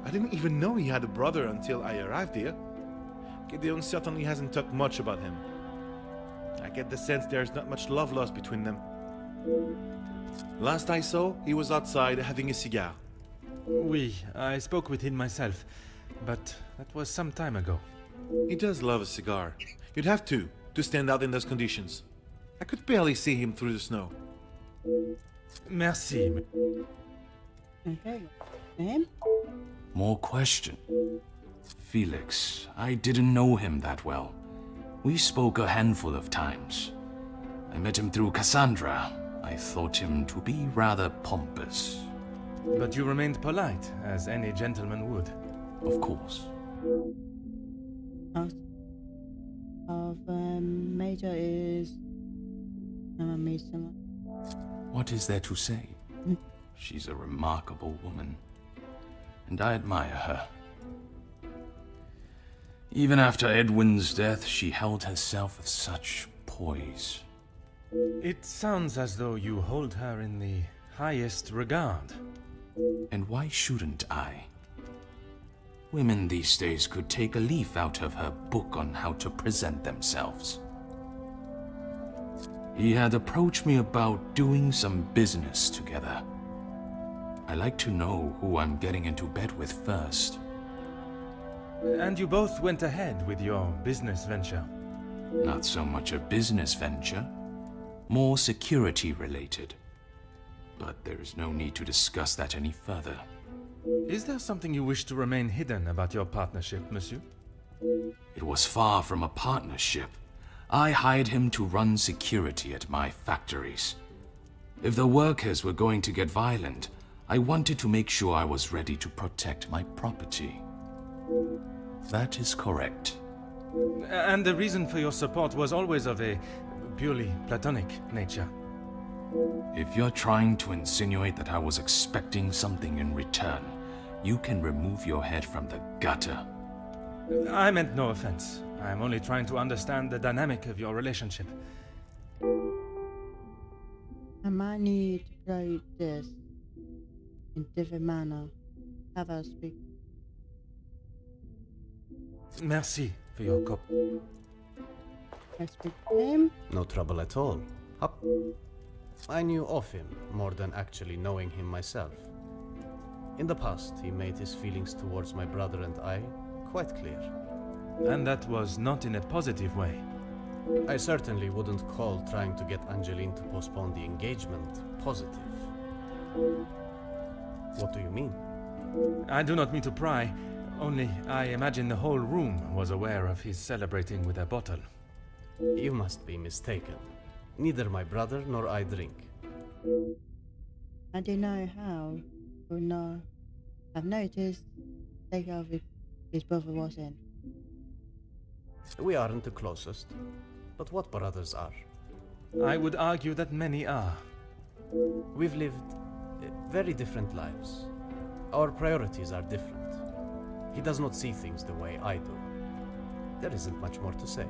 [SPEAKER 6] I didn't even know he had a brother until I arrived here. Gideon certainly hasn't talked much about him. I get the sense there's not much love lost between them. Last I saw, he was outside having a cigar.
[SPEAKER 3] Oui, I spoke with him myself, but that was some time ago.
[SPEAKER 6] He does love a cigar. You'd have to stand out in those conditions. I could barely see him through the snow.
[SPEAKER 3] Merci.
[SPEAKER 1] Okay. Him?
[SPEAKER 7] More question. Felix, I didn't know him that well. We spoke a handful of times. I met him through Cassandra. I thought him to be rather pompous.
[SPEAKER 3] But you remained polite, as any gentleman would.
[SPEAKER 7] Of course.
[SPEAKER 1] Major is time I meet someone.
[SPEAKER 7] What is there to say? She's a remarkable woman, and I admire her. Even after Edwin's death, she held herself with such poise.
[SPEAKER 3] It sounds as though you hold her in the highest regard.
[SPEAKER 7] And why shouldn't I? Women these days could take a leaf out of her book on how to present themselves. He had approached me about doing some business together. I like to know who I'm getting into bed with first.
[SPEAKER 3] And you both went ahead with your business venture.
[SPEAKER 7] Not so much a business venture, more security related. But there is no need to discuss that any further.
[SPEAKER 3] Is there something you wish to remain hidden about your partnership, monsieur?
[SPEAKER 7] It was far from a partnership. I hired him to run security at my factories. If the workers were going to get violent, I wanted to make sure I was ready to protect my property. That is correct.
[SPEAKER 3] And the reason for your support was always of a purely platonic nature.
[SPEAKER 7] If you're trying to insinuate that I was expecting something in return, you can remove your head from the gutter.
[SPEAKER 3] I meant no offense. I'm only trying to understand the dynamic of your relationship.
[SPEAKER 1] I might need to play this in different manner. Have us speak.
[SPEAKER 3] Merci for your cup.
[SPEAKER 1] I speak to him.
[SPEAKER 11] No trouble at all. Hup. I knew of him more than actually knowing him myself. In the past, he made his feelings towards my brother and I quite clear.
[SPEAKER 3] And that was not in a positive way.
[SPEAKER 11] I certainly wouldn't call trying to get Angeline to postpone the engagement positive. What do you mean?
[SPEAKER 3] I do not mean to pry, only I imagine the whole room was aware of his celebrating with a bottle.
[SPEAKER 11] You must be mistaken. Neither my brother nor I drink.
[SPEAKER 1] I don't know how or no. I've noticed they go with his brother was in.
[SPEAKER 11] We aren't the closest, but what brothers are?
[SPEAKER 3] I would argue that many are.
[SPEAKER 11] We've lived very different lives. Our priorities are different. He does not see things the way I do. There isn't much more to say.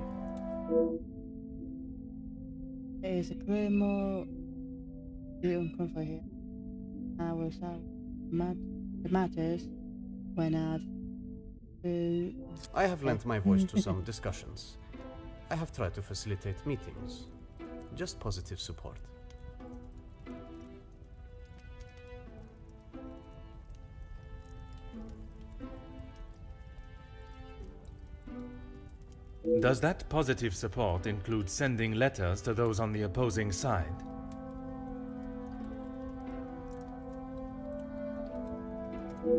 [SPEAKER 1] It is a clear more uncomfort here. I will solve the matters when
[SPEAKER 11] I have lent my voice to some discussions. I have tried to facilitate meetings. Just positive support.
[SPEAKER 3] Does that positive support include sending letters to those on the opposing side?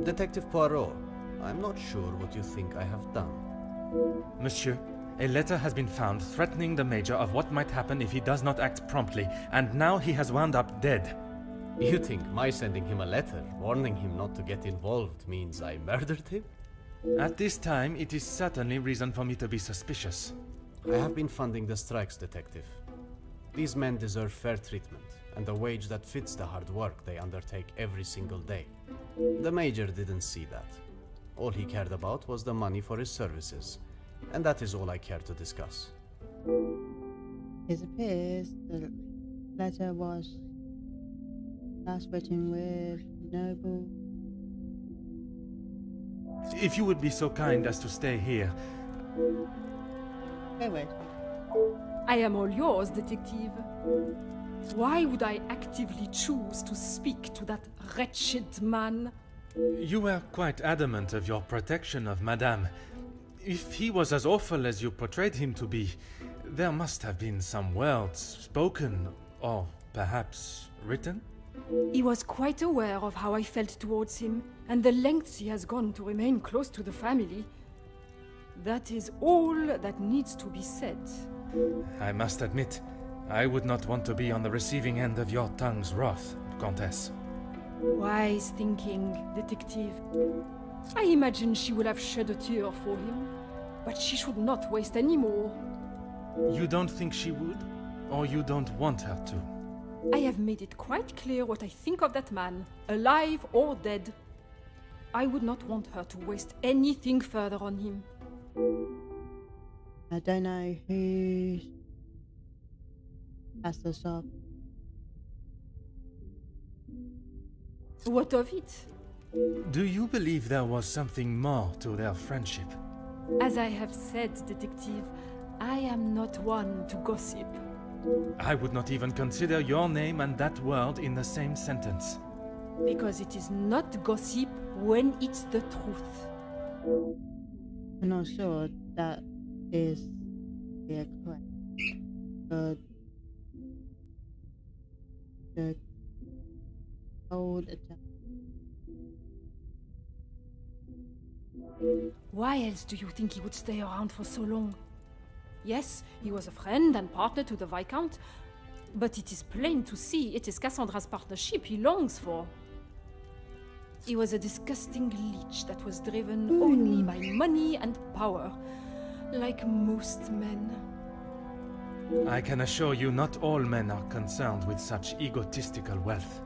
[SPEAKER 11] Detective Poirot, I'm not sure what you think I have done.
[SPEAKER 3] Monsieur, a letter has been found threatening the Major of what might happen if he does not act promptly, and now he has wound up dead.
[SPEAKER 11] You think my sending him a letter, warning him not to get involved, means I murdered him?
[SPEAKER 3] At this time, it is certainly reason for me to be suspicious.
[SPEAKER 11] I have been funding the strikes, Detective. These men deserve fair treatment, and a wage that fits the hard work they undertake every single day. The Major didn't see that. All he cared about was the money for his services, and that is all I care to discuss.
[SPEAKER 1] It appears the letter was last written with noble.
[SPEAKER 3] If you would be so kind as to stay here.
[SPEAKER 1] Go away.
[SPEAKER 8] I am all yours, Detective. Why would I actively choose to speak to that wretched man?
[SPEAKER 3] You were quite adamant of your protection of Madame. If he was as awful as you portrayed him to be, there must have been some words spoken, or perhaps written?
[SPEAKER 8] He was quite aware of how I felt towards him, and the lengths he has gone to remain close to the family. That is all that needs to be said.
[SPEAKER 3] I must admit, I would not want to be on the receiving end of your tongue's wrath, Countess.
[SPEAKER 8] Wise thinking, Detective. I imagine she will have shed a tear for him, but she should not waste any more.
[SPEAKER 3] You don't think she would? Or you don't want her to?
[SPEAKER 8] I have made it quite clear what I think of that man, alive or dead. I would not want her to waste anything further on him.
[SPEAKER 1] I don't know who has the shop.
[SPEAKER 8] What of it?
[SPEAKER 3] Do you believe there was something more to their friendship?
[SPEAKER 8] As I have said, detective, I am not one to gossip.
[SPEAKER 3] I would not even consider your name and that word in the same sentence.
[SPEAKER 8] Because it is not gossip when it's the truth.
[SPEAKER 1] I'm not sure that is the correct, but the old
[SPEAKER 8] Why else do you think he would stay around for so long? Yes, he was a friend and partner to the Viscount, but it is plain to see it is Cassandra's partnership he longs for. He was a disgusting leech that was driven only by money and power, like most men.
[SPEAKER 3] I can assure you not all men are concerned with such egotistical wealth.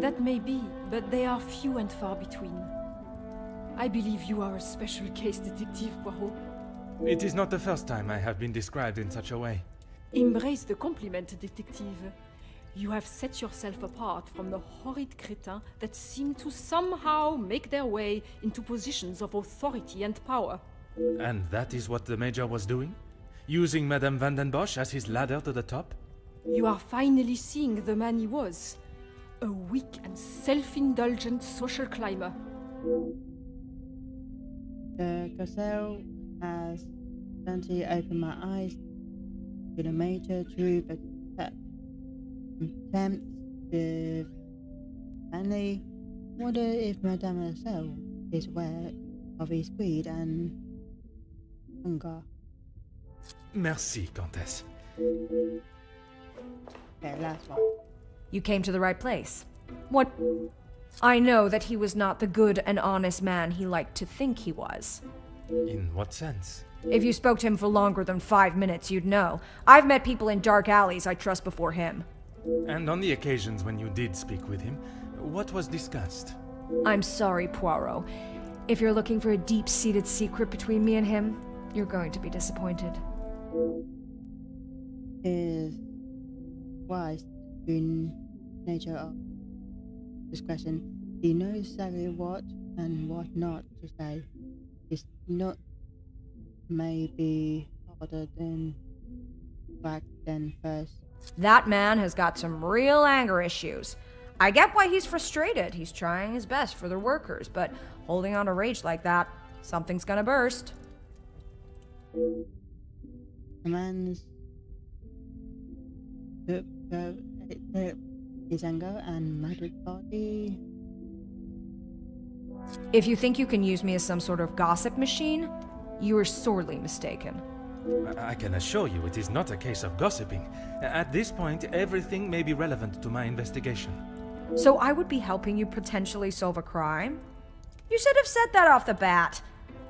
[SPEAKER 8] That may be, but they are few and far between. I believe you are a special case, Detective Poirot.
[SPEAKER 3] It is not the first time I have been described in such a way.
[SPEAKER 8] Embrace the compliment, Detective. You have set yourself apart from the horrid crétins that seem to somehow make their way into positions of authority and power.
[SPEAKER 3] And that is what the Major was doing? Using Madame Van den Bosch as his ladder to the top?
[SPEAKER 8] You are finally seeing the man he was. A weak and self-indulgent social climber.
[SPEAKER 1] The gazelle has plenty opened my eyes to the Major through the contempt with Annie. Wonder if Madame herself is aware of his greed and hunger.
[SPEAKER 3] Merci, Comtesse.
[SPEAKER 1] Okay, last one.
[SPEAKER 5] You came to the right place. What? I know that he was not the good and honest man he liked to think he was.
[SPEAKER 3] In what sense?
[SPEAKER 5] If you spoke to him for longer than 5 minutes, you'd know. I've met people in dark alleys I trust before him.
[SPEAKER 3] And on the occasions when you did speak with him, what was discussed?
[SPEAKER 5] I'm sorry, Poirot. If you're looking for a deep-seated secret between me and him, you're going to be disappointed.
[SPEAKER 1] Is wise in nature of discretion. He knows exactly what and what not to say. It's not maybe harder than back then first.
[SPEAKER 5] That man has got some real anger issues. I get why he's frustrated. He's trying his best for the workers, but holding on to rage like that, something's gonna burst.
[SPEAKER 1] A man's took his anger and murdered body.
[SPEAKER 5] If you think you can use me as some sort of gossip machine, you are sorely mistaken.
[SPEAKER 3] I can assure you it is not a case of gossiping. At this point, everything may be relevant to my investigation.
[SPEAKER 5] So I would be helping you potentially solve a crime? You should have said that off the bat.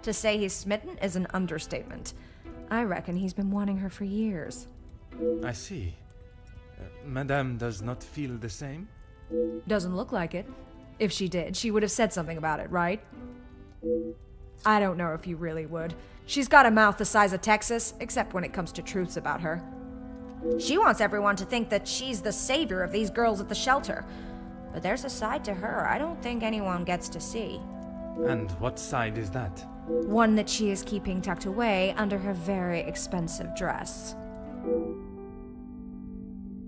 [SPEAKER 5] To say he's smitten is an understatement. I reckon he's been wanting her for years.
[SPEAKER 3] I see. Madame does not feel the same?
[SPEAKER 5] Doesn't look like it. If she did, she would have said something about it, right? I don't know if you really would. She's got a mouth the size of Texas, except when it comes to truths about her. She wants everyone to think that she's the savior of these girls at the shelter. But there's a side to her I don't think anyone gets to see.
[SPEAKER 3] And what side is that?
[SPEAKER 5] One that she is keeping tucked away under her very expensive dress.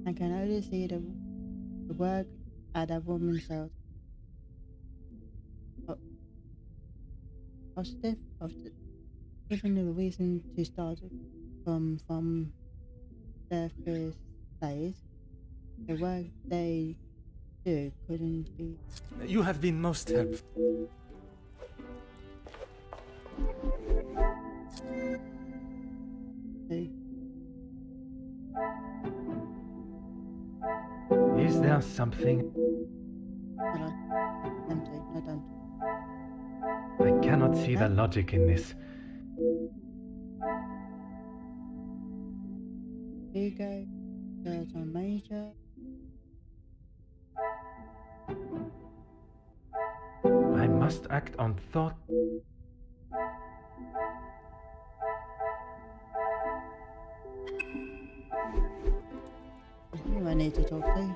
[SPEAKER 1] I can only see the work at a woman's house. Positive of the given the reason to start from their first days, the work they do couldn't be.
[SPEAKER 3] You have been most helpful. Is there something?
[SPEAKER 1] Hold on. Empty. No, don't.
[SPEAKER 3] I cannot see the logic in this.
[SPEAKER 1] Here you go. on Major.
[SPEAKER 3] I must act on thought.
[SPEAKER 1] Who I need to talk to?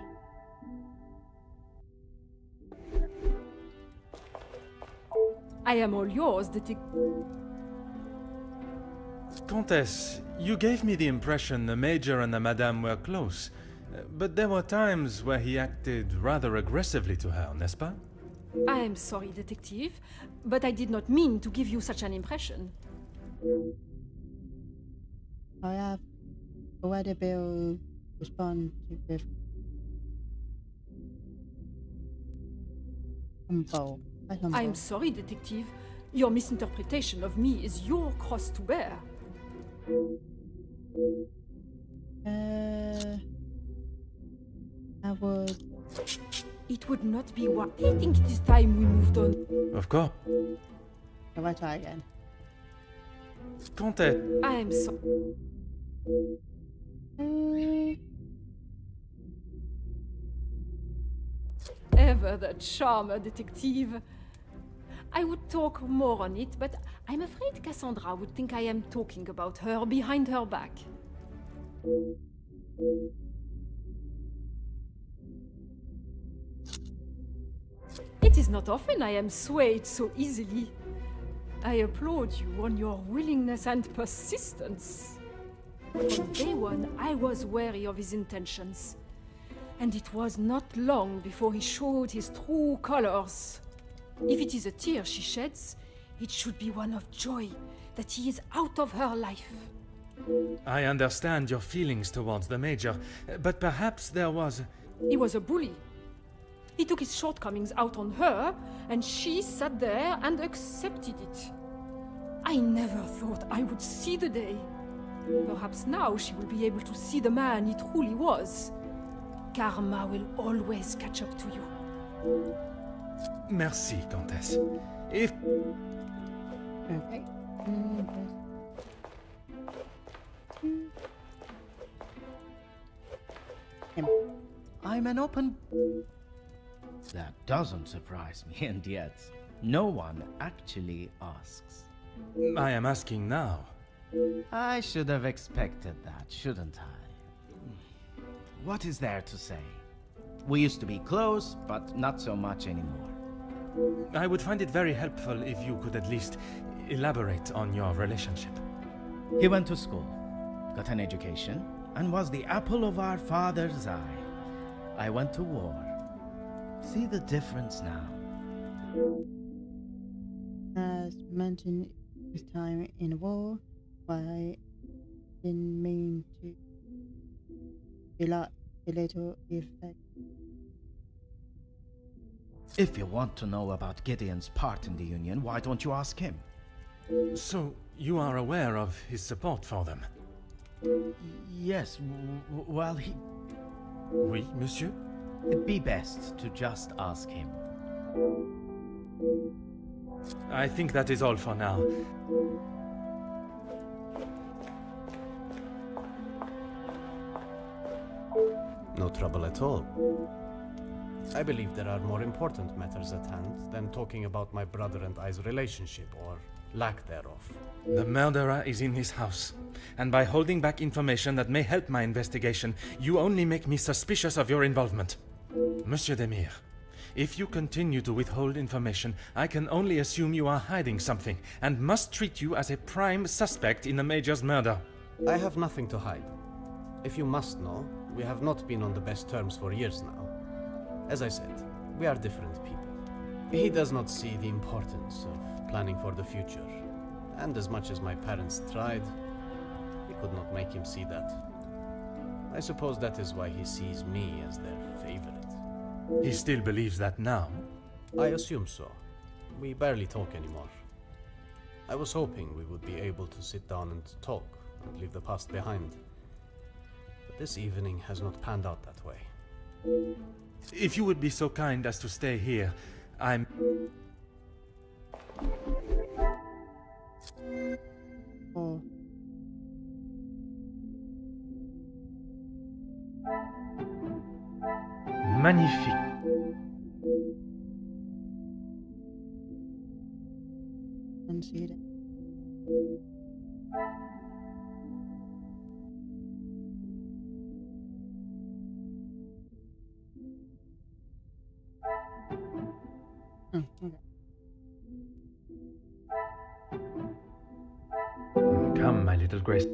[SPEAKER 8] I am all yours, detective.
[SPEAKER 3] Countess, you gave me the impression the Major and the Madame were close. But there were times where he acted rather aggressively to her, n'est-ce pas?
[SPEAKER 8] I am sorry, detective, but I did not mean to give you such an impression.
[SPEAKER 1] I have already been responded with humble.
[SPEAKER 8] I am sorry, detective. Your misinterpretation of me is your cross to bear.
[SPEAKER 1] I would.
[SPEAKER 8] It would not be what I think it is time we moved on.
[SPEAKER 3] Of course.
[SPEAKER 1] Can I try again?
[SPEAKER 3] Countess,
[SPEAKER 8] I am so. Ever the charmer, detective. I would talk more on it, but I'm afraid Cassandra would think I am talking about her behind her back. It is not often I am swayed so easily. I applaud you on your willingness and persistence. From day one, I was wary of his intentions. And it was not long before he showed his true colors. If it is a tear she sheds, it should be one of joy that he is out of her life.
[SPEAKER 3] I understand your feelings towards the Major, but perhaps there was...
[SPEAKER 8] He was a bully. He took his shortcomings out on her, and she sat there and accepted it. I never thought I would see the day. Perhaps now she will be able to see the man he truly was. Karma will always catch up to you.
[SPEAKER 3] Merci, Countess. If...
[SPEAKER 1] Okay.
[SPEAKER 2] I'm an open... That doesn't surprise me, and yet no one actually asks.
[SPEAKER 3] I am asking now.
[SPEAKER 2] I should have expected that, shouldn't I? What is there to say? We used to be close, but not so much anymore.
[SPEAKER 3] I would find it very helpful if you could at least elaborate on your relationship.
[SPEAKER 2] He went to school, got an education, and was the apple of our father's eye. I went to war. See the difference now?
[SPEAKER 1] As mentioned his time in the war, I didn't mean to belittle effect.
[SPEAKER 2] If you want to know about Gideon's part in the Union, why don't you ask him?
[SPEAKER 3] So, you are aware of his support for them?
[SPEAKER 2] Yes, well, he...
[SPEAKER 3] Oui, monsieur?
[SPEAKER 2] It'd be best to just ask him.
[SPEAKER 3] I think that is all for now.
[SPEAKER 11] No trouble at all. I believe there are more important matters at hand than talking about my brother and I's relationship, or lack thereof.
[SPEAKER 3] The murderer is in his house, and by holding back information that may help my investigation, you only make me suspicious of your involvement. Monsieur Demir, if you continue to withhold information, I can only assume you are hiding something, and must treat you as a prime suspect in the Major's murder.
[SPEAKER 11] I have nothing to hide. If you must know, we have not been on the best terms for years now. As I said, we are different people. He does not see the importance of planning for the future, and as much as my parents tried, we could not make him see that. I suppose that is why he sees me as their favorite.
[SPEAKER 3] He still believes that now?
[SPEAKER 11] I assume so. We barely talk anymore. I was hoping we would be able to sit down and talk and leave the past behind. But this evening has not panned out that way.
[SPEAKER 3] If you would be so kind as to stay here, I'm...
[SPEAKER 1] Oh.
[SPEAKER 3] Magnifique.
[SPEAKER 1] And see that. Okay.
[SPEAKER 3] Come, my little Grace.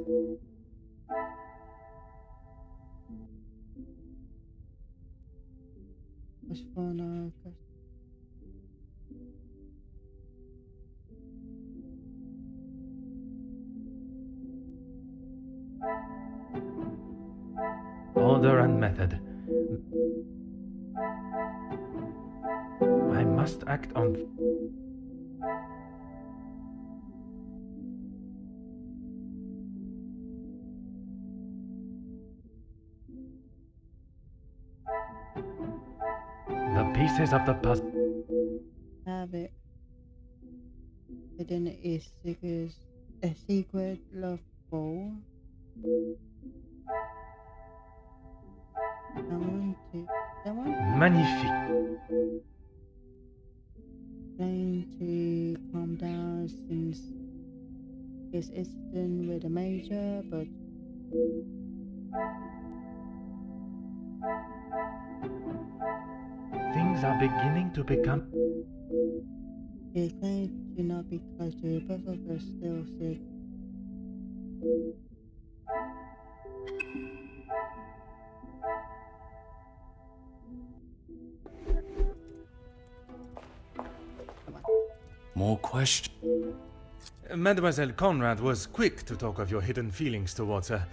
[SPEAKER 1] Was von
[SPEAKER 3] Order and method. I must act on. The pieces of the puzzle.
[SPEAKER 1] have it. Hidden is a secret love ball. Someone
[SPEAKER 3] Magnifique.
[SPEAKER 1] trying to calm down since his incident with the major, but
[SPEAKER 3] Things are beginning to become.
[SPEAKER 1] he claimed to not be close to both of us still sick.
[SPEAKER 7] More questions?
[SPEAKER 3] Mademoiselle Conrad was quick to talk of your hidden feelings towards her.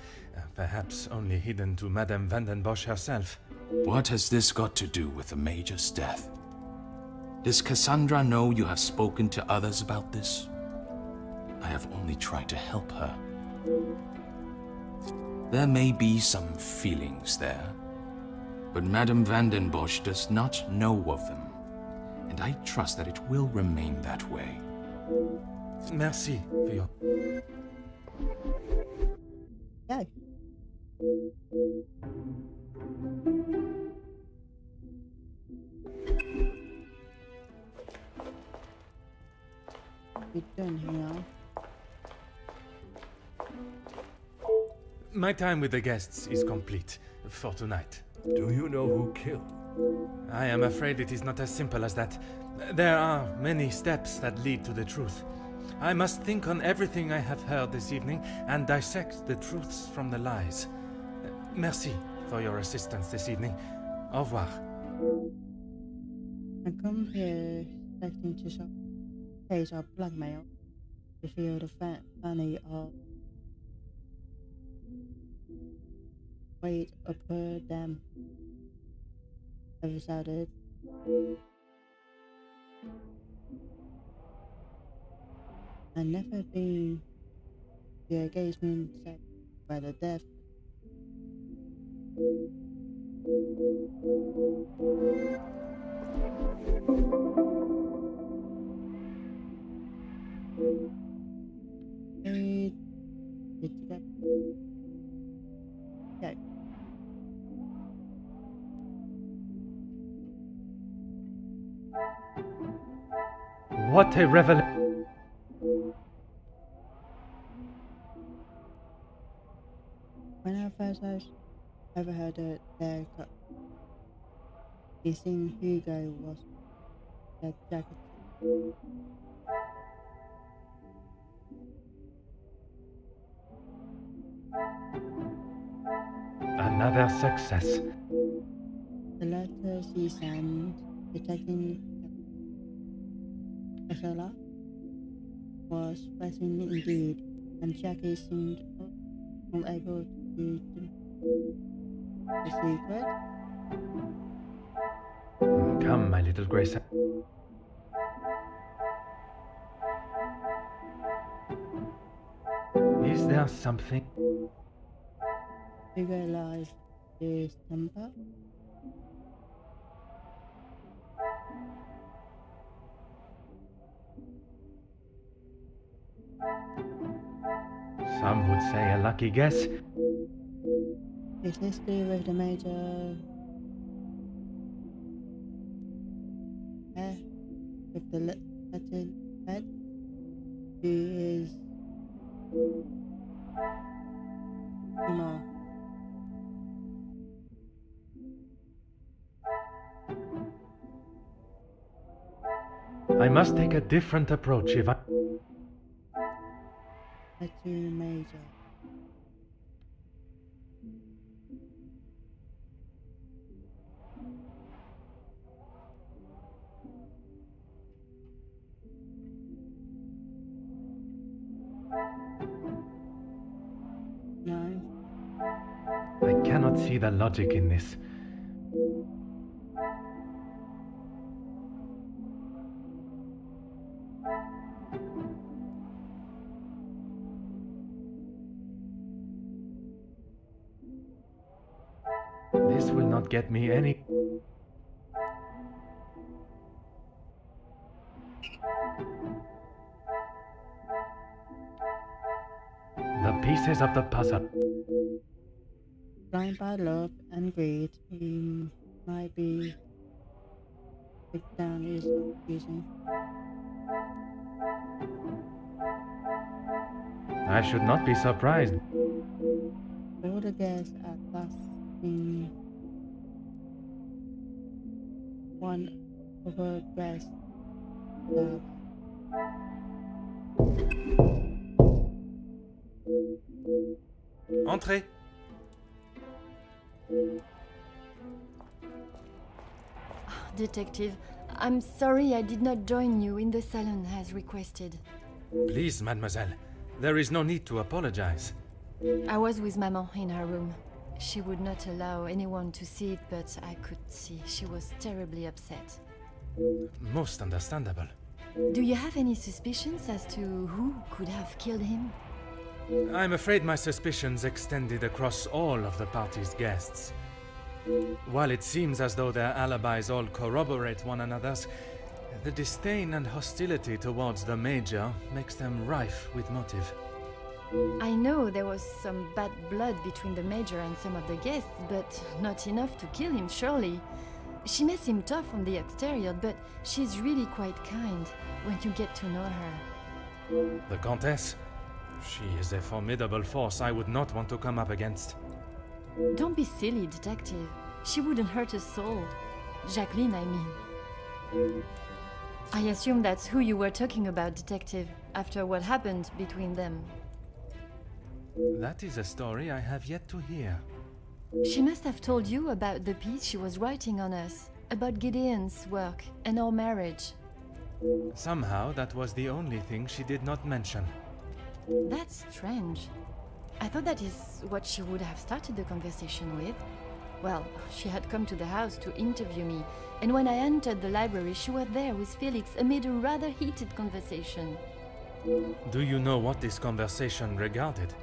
[SPEAKER 3] Perhaps only hidden to Madame Van den Bosch herself.
[SPEAKER 7] What has this got to do with the Major's death? Does Cassandra know you have spoken to others about this? I have only tried to help her. There may be some feelings there, but Madame Van den Bosch does not know of them, and I trust that it will remain that way.
[SPEAKER 3] Merci for your.
[SPEAKER 1] Go. We're done here.
[SPEAKER 3] My time with the guests is complete for tonight.
[SPEAKER 9] Do you know who killed?
[SPEAKER 3] I am afraid it is not as simple as that. There are many steps that lead to the truth. I must think on everything I have heard this evening and dissect the truths from the lies. Merci for your assistance this evening. Au revoir.
[SPEAKER 1] I come here expecting to solve a case of blackmail to feel the funny of weight upon them. I decided I've never been the engagement set by the death. Okay.
[SPEAKER 3] What a revelation!
[SPEAKER 1] When I first ever heard that their missing Hugo was that jacket.
[SPEAKER 3] Another success.
[SPEAKER 1] The letter she sent detecting Ursula was pressing indeed, and Jackie seemed unable to the secret.
[SPEAKER 3] Come, my little Grace. Is there something?
[SPEAKER 1] He realized his temper.
[SPEAKER 3] Some would say a lucky guess.
[SPEAKER 1] His history with the major hair with the little head. She is female.
[SPEAKER 3] I must take a different approach if I...
[SPEAKER 1] Hercule Major. No.
[SPEAKER 3] I cannot see the logic in this. This will not get me any... The pieces of the puzzle.
[SPEAKER 1] Blind by love and greed, he might be deep down is confusing.
[SPEAKER 3] I should not be surprised.
[SPEAKER 1] All the guests at last seen one overdressed love.
[SPEAKER 3] Entrez.
[SPEAKER 10] Detective, I'm sorry I did not join you in the salon as requested.
[SPEAKER 3] Please, mademoiselle. There is no need to apologize.
[SPEAKER 10] I was with Maman in her room. She would not allow anyone to see it, but I could see she was terribly upset.
[SPEAKER 3] Most understandable.
[SPEAKER 10] Do you have any suspicions as to who could have killed him?
[SPEAKER 3] I'm afraid my suspicions extended across all of the party's guests. While it seems as though their alibis all corroborate one another's, the disdain and hostility towards the Major makes them rife with motive.
[SPEAKER 10] I know there was some bad blood between the Major and some of the guests, but not enough to kill him, surely. She may seem tough on the exterior, but she's really quite kind when you get to know her.
[SPEAKER 3] The Countess? She is a formidable force I would not want to come up against.
[SPEAKER 10] Don't be silly, Detective. She wouldn't hurt a soul. Jacqueline, I mean. I assume that's who you were talking about, Detective, after what happened between them.
[SPEAKER 3] That is a story I have yet to hear.
[SPEAKER 10] She must have told you about the piece she was writing on us, about Gideon's work and our marriage.
[SPEAKER 3] Somehow that was the only thing she did not mention.
[SPEAKER 10] That's strange. I thought that is what she would have started the conversation with. Well, she had come to the house to interview me, and when I entered the library, she was there with Felix amid a rather heated conversation.
[SPEAKER 3] Do you know what this conversation regarded?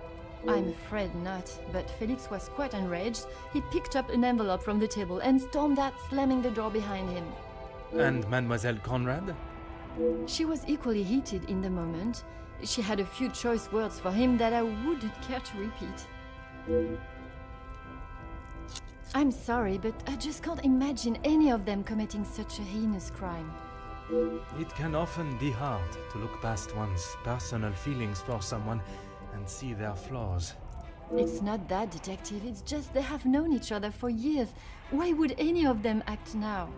[SPEAKER 10] I'm afraid not, but Felix was quite enraged. He picked up an envelope from the table and stormed out, slamming the door behind him.
[SPEAKER 3] And Mademoiselle Conrad?
[SPEAKER 10] She was equally heated in the moment. She had a few choice words for him that I wouldn't care to repeat. I'm sorry, but I just can't imagine any of them committing such a heinous crime.
[SPEAKER 3] It can often be hard to look past one's personal feelings for someone and see their flaws.
[SPEAKER 10] It's not that, Detective. It's just they have known each other for years. Why would any of them act now?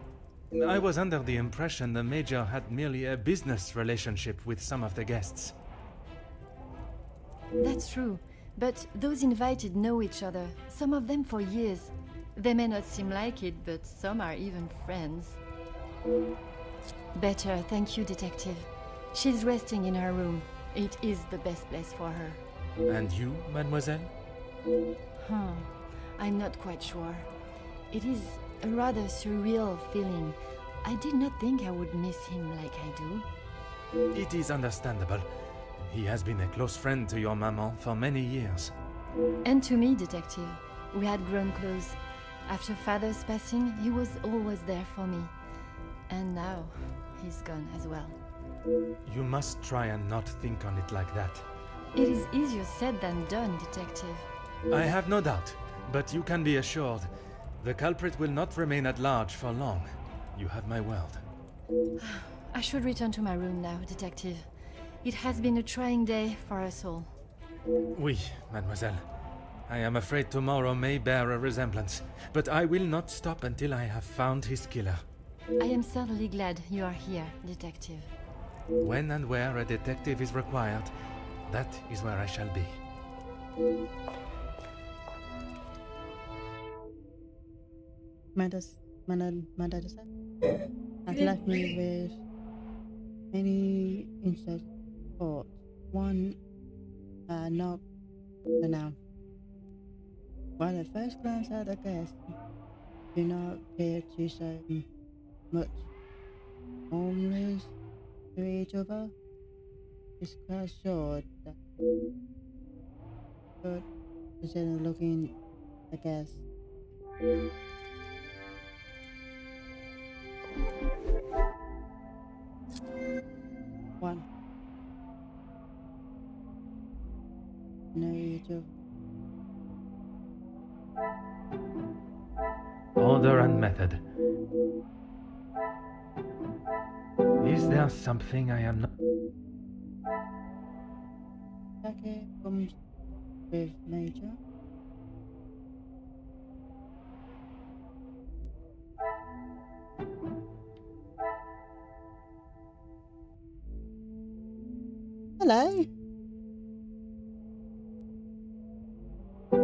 [SPEAKER 3] I was under the impression the Major had merely a business relationship with some of the guests.
[SPEAKER 10] That's true, but those invited know each other, some of them for years. They may not seem like it, but some are even friends. Better, thank you, Detective. She's resting in her room. It is the best place for her.
[SPEAKER 3] And you, mademoiselle?
[SPEAKER 10] I'm not quite sure. It is a rather surreal feeling. I did not think I would miss him like I do.
[SPEAKER 3] It is understandable. He has been a close friend to your maman for many years.
[SPEAKER 10] And to me, Detective. We had grown close. After Father's passing, he was always there for me. And now, he's gone as well.
[SPEAKER 3] You must try and not think on it like that.
[SPEAKER 10] It is easier said than done, Detective.
[SPEAKER 3] I have no doubt, but you can be assured the culprit will not remain at large for long. You have my word.
[SPEAKER 10] I should return to my room now, Detective. It has been a trying day for us all.
[SPEAKER 3] Oui, mademoiselle. I am afraid tomorrow may bear a resemblance, but I will not stop until I have found his killer.
[SPEAKER 10] I am certainly glad you are here, Detective.
[SPEAKER 3] When and where a detective is required, that is where I shall be.
[SPEAKER 1] My dad has left me with many interesting thoughts. One, not announced. While at first glance at the guests do not appear to show much homeless to each other, it's quite sure that should consider looking at the guests. One, know each other.
[SPEAKER 3] Order and method. Is there something I am not?
[SPEAKER 1] Jacket comes with Major. Hello.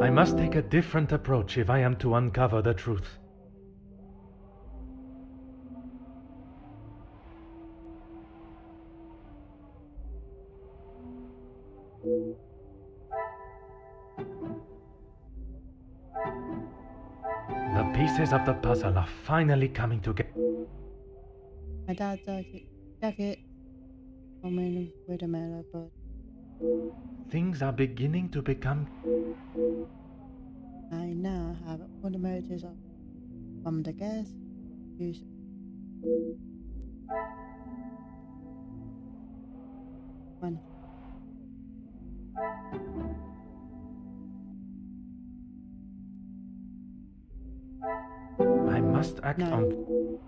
[SPEAKER 3] I must take a different approach if I am to uncover the truth. The pieces of the puzzle are finally coming together.
[SPEAKER 1] My dad's jacket coming with a mirror, but
[SPEAKER 3] Things are beginning to become.
[SPEAKER 1] I now have all the motives from the guests. Use one.
[SPEAKER 3] I must act
[SPEAKER 1] No.
[SPEAKER 3] on.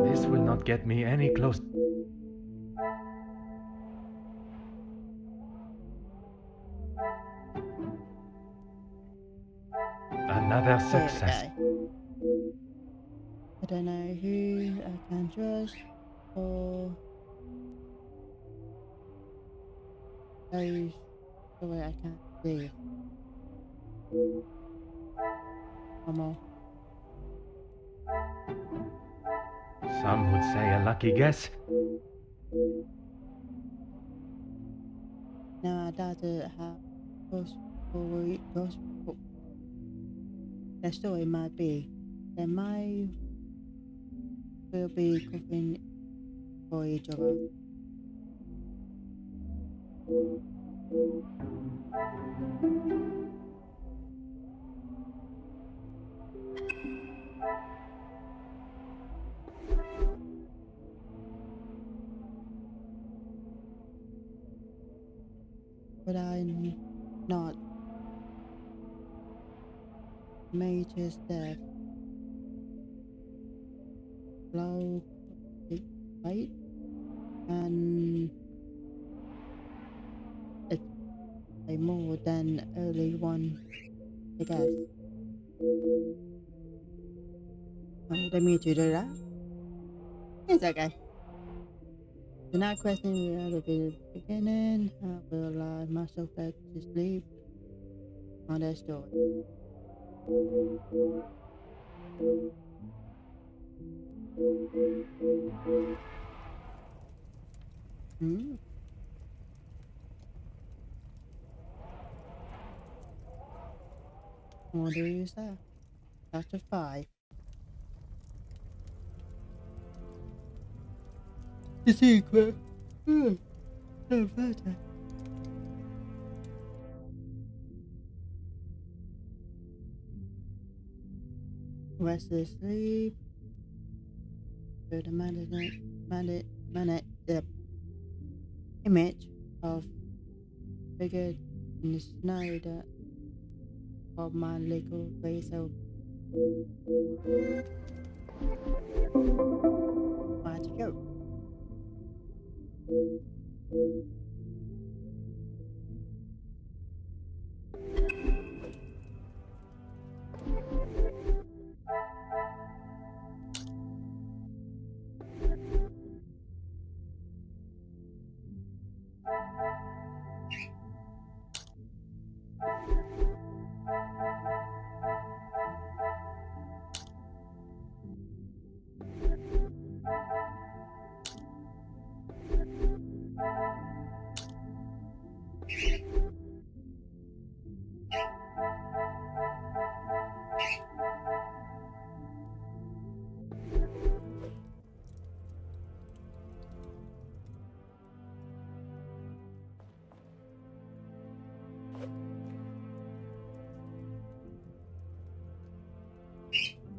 [SPEAKER 3] This will not get me any closer. Another
[SPEAKER 1] There we
[SPEAKER 3] success.
[SPEAKER 1] go. I don't know who I can trust or those the way I can't see. One more.
[SPEAKER 3] Some would say a lucky guess.
[SPEAKER 1] Now I doubt it have trust for the story might be. They might will be cooking for each other. But I'm not. Major's death. Low right? And it's a more than early one, I guess. Oh, didn't mean to do that. It's okay. The night question we had at the beginning. I will lie myself back to sleep on that story. Hmm. What do you say? Chapter 5. The secret. So better. Restless sleep. The image of figure in the snow that of my legal way, so I had to go.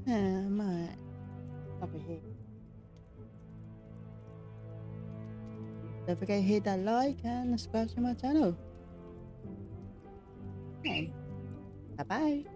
[SPEAKER 1] I might stop it here. Don't forget to hit that like and subscribe to my channel. Bye bye.